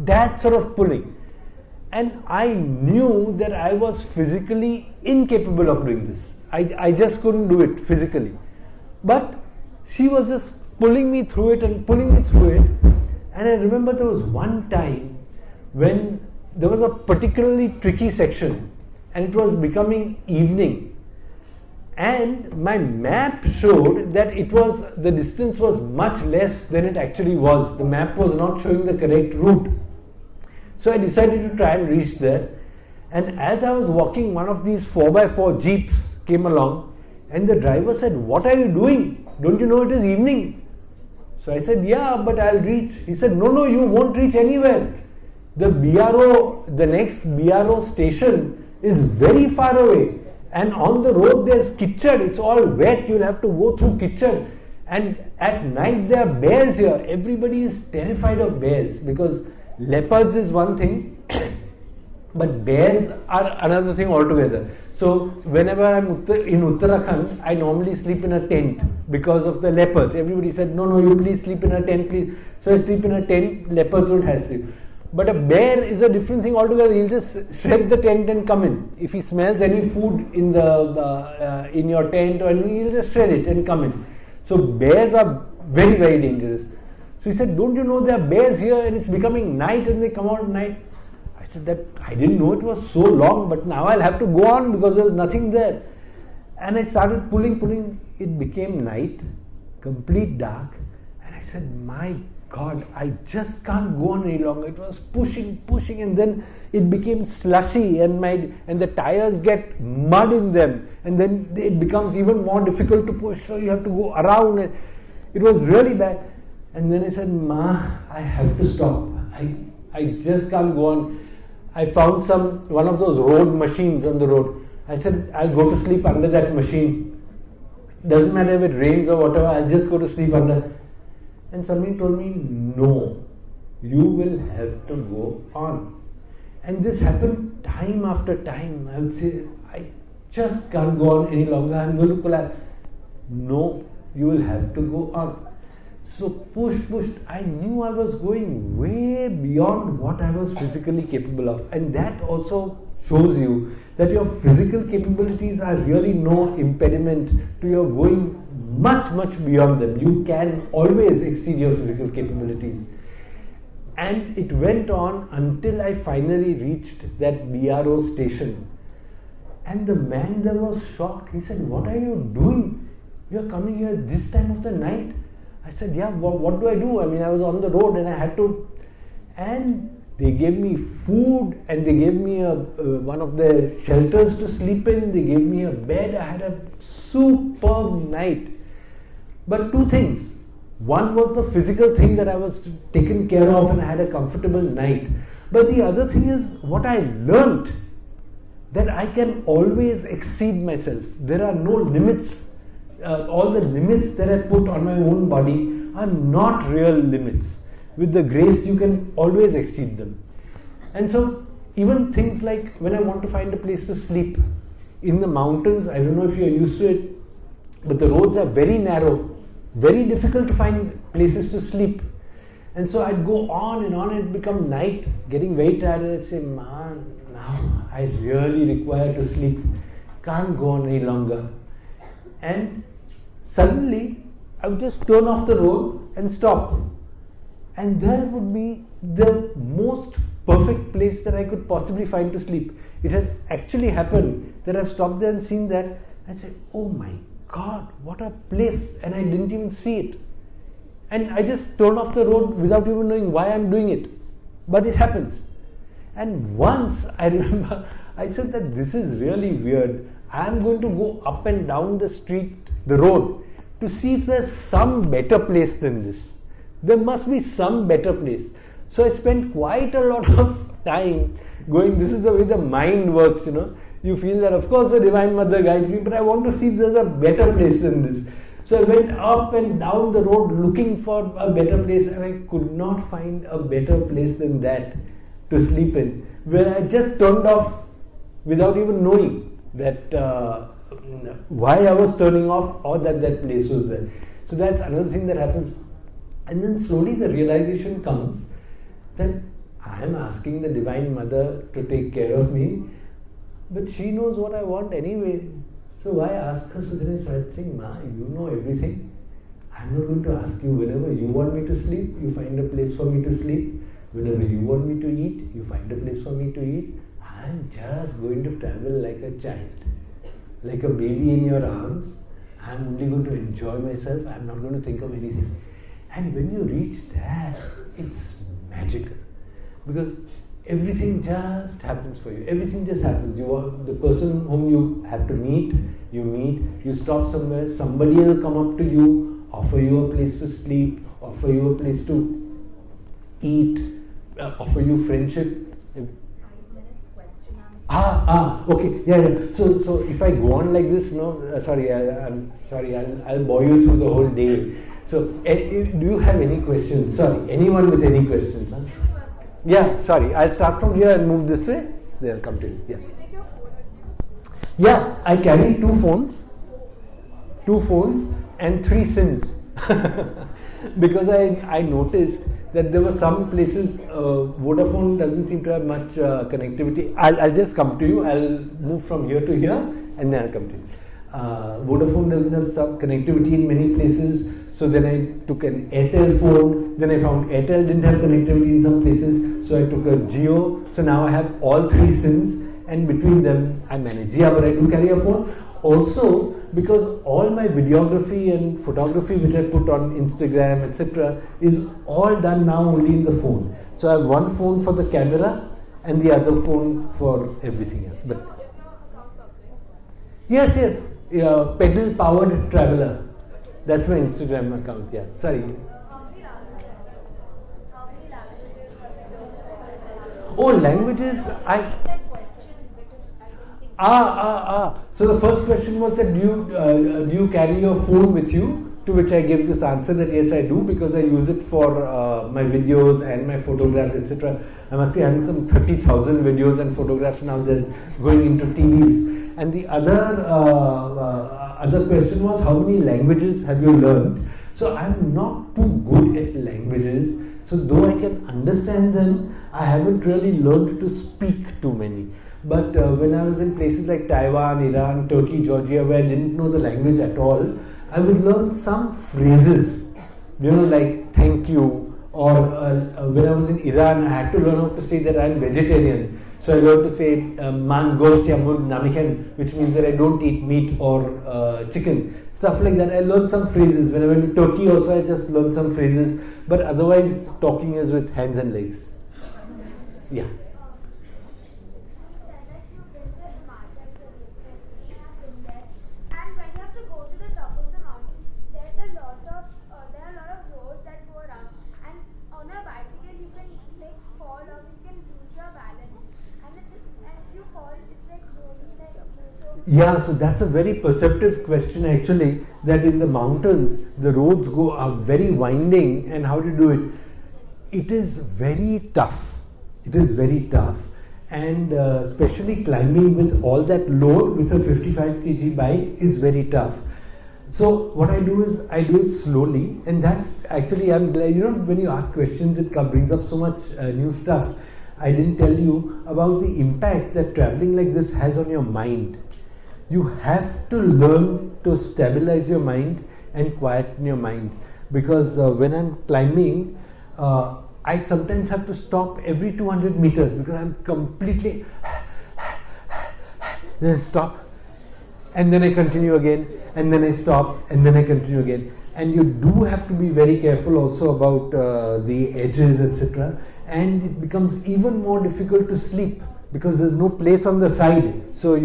That sort of pulling. And I knew that I was physically incapable of doing this. I just couldn't do it physically. But she was just pulling me through it and pulling me through it. And I remember there was one time when there was a particularly tricky section and it was becoming evening. And my map showed that the distance was much less than it actually was. The map was not showing the correct route. So I decided to try and reach there. And as I was walking, one of these 4x4 jeeps came along and the driver said, "What are you doing? Don't you know it is evening?" So I said, "Yeah, but I'll reach." He said, No, you won't reach anywhere. The next BRO station is very far away. And on the road there's kitchad, it's all wet, you'll have to go through kitchad. And at night there are bears here. Everybody is terrified of bears because leopards is one thing, but bears are another thing altogether. So whenever I'm in Uttarakhand, I normally sleep in a tent because of the leopards. Everybody said, no, you please sleep in a tent, please. So I sleep in a tent, leopards would have sleep. But a bear is a different thing altogether. He'll just shred the tent and come in. If he smells any food in your tent, or he'll just shred it and come in. So bears are very, very dangerous. So he said, "Don't you know there are bears here and it's becoming night and they come out at night?" I said that I didn't know it was so long, but now I'll have to go on because there's nothing there. And I started pulling. It became night, complete dark. And I said, "My God, I just can't go on any longer." It was pushing, and then it became slushy, and the tires get mud in them, and then it becomes even more difficult to push. So you have to go around, and it was really bad. And then I said, "Ma, I have to stop. I just can't go on." I found one of those road machines on the road. I said, "I'll go to sleep under that machine. Doesn't matter if it rains or whatever. I'll just go to sleep under." And somebody told me, "No, you will have to go on." And this happened time after time. I would say, "I just can't go on any longer. I'm going to collapse." "No, you will have to go on." So pushed. I knew I was going way beyond what I was physically capable of. And that also shows you that your physical capabilities are really no impediment to your going much, much beyond them. You can always exceed your physical capabilities. And it went on until I finally reached that BRO station. And the man there was shocked. He said, "What are you doing? You're coming here this time of the night?" I said, "Yeah, what do I do? I mean, I was on the road and I had to." And they gave me food and they gave me one of the shelters to sleep in. They gave me a bed. I had a superb night. But two things. One was the physical thing that I was taken care of and I had a comfortable night. But the other thing is what I learnt, that I can always exceed myself. There are no limits. All the limits that I put on my own body are not real limits. With the grace, you can always exceed them. And so, even things like when I want to find a place to sleep in the mountains, I don't know if you're used to it, but the roads are very narrow, very difficult to find places to sleep. And so I'd go on and it'd become night, getting very tired, and I'd say, "Man, now I really require to sleep. Can't go on any longer." And suddenly, I would just turn off the road and stop. And there would be the most perfect place that I could possibly find to sleep. It has actually happened that I've stopped there and seen that and said, "Oh my God, what a place," and I didn't even see it. And I just turned off the road without even knowing why I'm doing it. But it happens. And once I remember, I said that this is really weird. I'm going to go up and down the road, to see if there's some better place than this. There must be some better place. So I spent quite a lot of time going, this is the way the mind works, You feel that, of course, the Divine Mother guides me, but I want to see if there's a better place than this. So I went up and down the road looking for a better place, and I could not find a better place than that to sleep in, where I just turned off without even knowing that why I was turning off, or that place was there. So that's another thing that happens. And then slowly the realization comes that I am asking the Divine Mother to take care of me, but she knows what I want anyway. So why ask her? So then I started saying, Ma, you know everything. I'm not going to ask you. Whenever you want me to sleep, you find a place for me to sleep. Whenever you want me to eat, you find a place for me to eat. I'm just going to travel like a child, like a baby in your arms. I'm only going to enjoy myself. I'm not going to think of anything. And when you reach that, it's magical, because everything just happens for you. Everything just happens. You are the person whom you have to meet. You meet. You stop somewhere. Somebody will come up to you, offer you a place to sleep, offer you a place to eat, offer you friendship. Okay, yeah. So if I go on like this, I'm sorry, I'll bore you through the whole day. So, do you have any questions? Sorry, anyone with any questions? Huh? Yeah, sorry, I'll start from here and move this way. Then I'll come to you. Yeah. Yeah, I carry two phones and 3 SIMs. Because I noticed that there were some places Vodafone doesn't seem to have much connectivity. I'll just come to you. I'll move from here to here and then I'll come to you. Vodafone doesn't have some connectivity in many places. So then I took an Airtel phone. Then I found Airtel didn't have connectivity in some places. So I took a Jio. So now I have all 3 SIMs, and between them I manage. Yeah, but I do carry a phone. Also, because all my videography and photography which I put on Instagram, etc., is all done now only in the phone. So I have one phone for the camera and the other phone for everything else. But yes, pedal powered traveler. That's my Instagram account. Yeah, sorry. Oh, languages. So the first question was that do you carry your phone with you? To which I gave this answer that yes, I do, because I use it for my videos and my photographs, etc. I must be having some 30,000 videos and photographs now that are going into TVs. And the other question was, how many languages have you learned? So I'm not too good at languages. So though I can understand them, I haven't really learned to speak too many. But when I was in places like Taiwan, Iran, Turkey, Georgia, where I didn't know the language at all, I would learn some phrases, like thank you, or when I was in Iran, I had to learn how to say that I'm vegetarian. So I learned to say man gost ya mud namiken, which means that I don't eat meat or chicken, stuff like that. I learned some phrases. When I went to Turkey also, I just learned some phrases, but otherwise talking is with hands and legs. Yeah. Yeah, so that's a very perceptive question actually, that in the mountains, the roads are very winding, and how to do it? It is very tough. It is very tough. And especially climbing with all that load with a 55 kg bike is very tough. So what I do is I do it slowly, and that's actually, I'm glad, when you ask questions, it brings up so much new stuff. I didn't tell you about the impact that traveling like this has on your mind. You have to learn to stabilize your mind and quieten your mind, because when I'm climbing, I sometimes have to stop every 200 meters because I'm completely then stop, and then I continue again, and then I stop, and then I continue again. And you do have to be very careful also about the edges, etc. And it becomes even more difficult to sleep, because there's no place on the side. So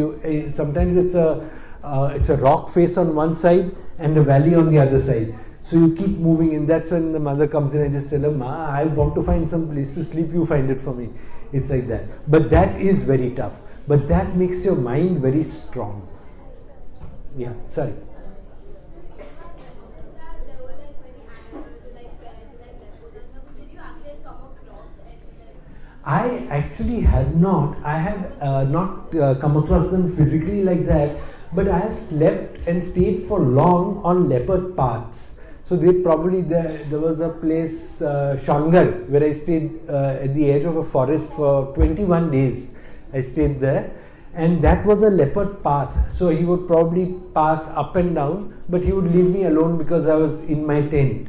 sometimes it's a rock face on one side and a valley on the other side. So you keep moving, and that's when the mother comes in. I just tell her, Ma, I want to find some place to sleep, you find it for me. It's like that. But that is very tough. But that makes your mind very strong. Yeah, sorry. I actually have not. I have not come across them physically like that, but I have slept and stayed for long on leopard paths. So there was a place, Shangar, where I stayed at the edge of a forest for 21 days. I stayed there, and that was a leopard path. So he would probably pass up and down, but he would leave me alone because I was in my tent.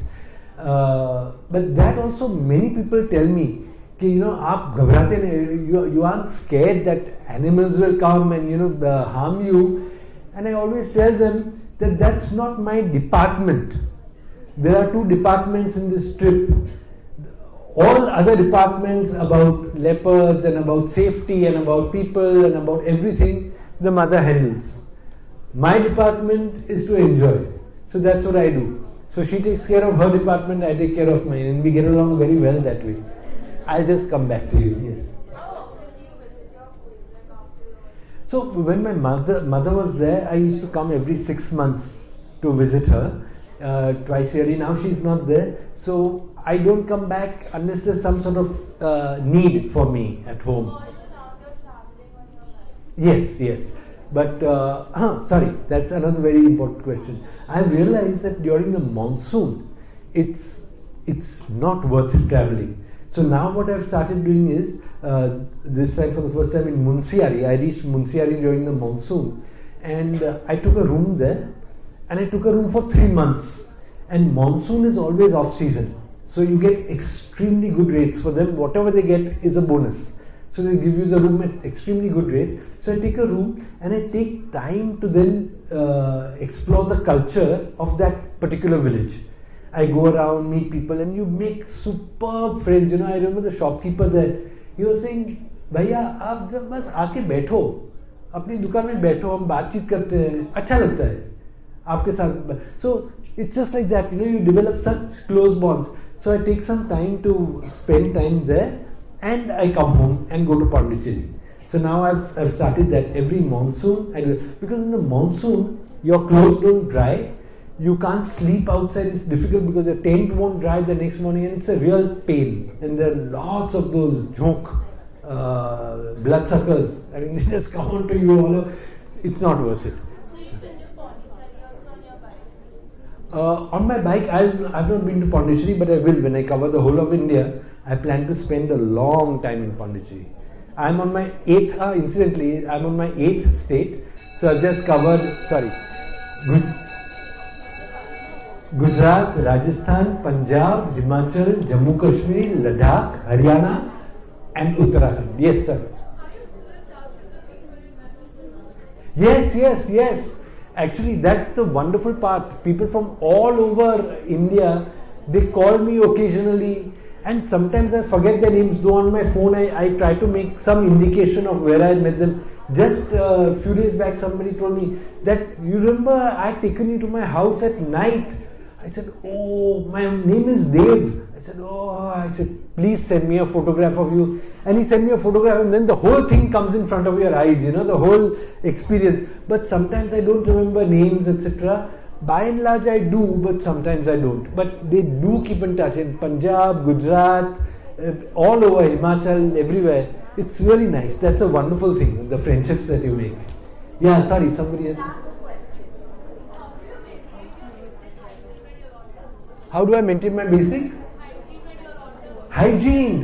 But that also many people tell me, आप घबराते नहीं, you aren't scared that animals will come and harm you. And I always tell them that that's not my department. There are 2 departments in this trip. All other departments about leopards and about safety and about people and about everything, the mother handles. My department is to enjoy. So that's what I do. So she takes care of her department, I take care of mine, and we get along very well that way. I'll just come back to you, yes. How often do you visit your Queen after? So when my mother was there, I used to come every 6 months to visit her, twice yearly. Now she's not there, so I don't come back unless there's some sort of need for me at home. Or even now you're traveling on your bike? Yes. But, sorry, that's another very important question. I realized that during the monsoon, it's not worth traveling. So now what I've started doing is, this time for the first time in Munsiari, I reached Munsiari during the monsoon, and I took a room there, and I took a room for 3 months. And monsoon is always off season, so you get extremely good rates for them. Whatever they get is a bonus. So they give you the room at extremely good rates. So I take a room and I take time to then explore the culture of that particular village. I go around, meet people, and you make superb friends. I remember the shopkeeper there. He was saying, "Bhaiya, आप जब बस आके बैठो, अपनी दुकान में बैठो, हम बातचीत करते हैं, अच्छा लगता है आपके साथ." So it's just like that. You develop such close bonds. So I take some time to spend time there, and I come home and go to Pondicherry. So now I've started that every monsoon. I do, because in the monsoon your clothes don't dry. You can't sleep outside. It's difficult because your tent won't dry the next morning, and it's a real pain. And there are lots of those jhonk bloodsuckers. I mean, they just come onto you all over. It's not worth it. So you've been to Pondicherry also on your bike? On my bike, I've not been to Pondicherry, but I will. When I cover the whole of India, I plan to spend a long time in Pondicherry. I'm on my 8th, incidentally, I'm on my 8th state. So I've just covered, Gujarat, Rajasthan, Punjab, Himachal, Jammu Kashmir, Ladakh, Haryana, and Uttarakhand. Yes, sir. Are you still stuck with the people you met before? Yes. Actually, that's the wonderful part. People from all over India, they call me occasionally, and sometimes I forget their names. Though on my phone, I try to make some indication of where I met them. Just a few days back, somebody told me that, "You remember I had taken you to my house at night?" I said, "Oh, my name is Dave." I said, "Please send me a photograph of you." And he sent me a photograph, and then the whole thing comes in front of your eyes, the whole experience. But sometimes I don't remember names, etc. By and large I do, but sometimes I don't. But they do keep in touch in Punjab, Gujarat, all over Himachal, everywhere. It's really nice. That's a wonderful thing, the friendships that you make. Yeah, sorry, somebody else. Last question. How do you maintain your basic hygiene when you're on the road? Hygiene.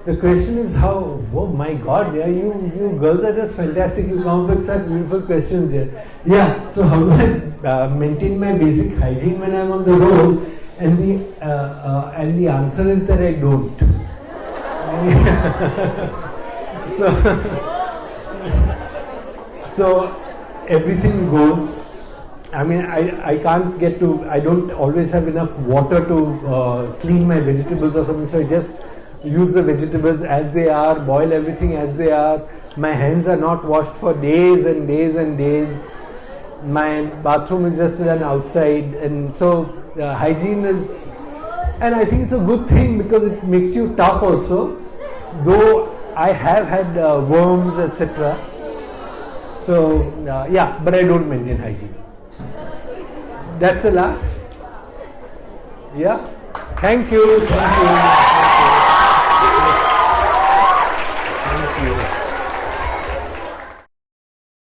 The question is how. Oh my God! Yeah, you girls are just fantastic. You come up with such beautiful questions here. Yeah. So how do I maintain my basic hygiene when I'm on the road? And the answer is that I don't. So everything goes. I mean, I can't get to. I don't always have enough water to clean my vegetables or something. So I just use the vegetables as they are, boil everything as they are. My hands are not washed for days and days and days. My bathroom is just done outside, and so hygiene is, and I think it's a good thing because it makes you tough also. Though I have had worms, etc. So yeah, but I don't maintain hygiene. That's the last. Yeah. Thank you.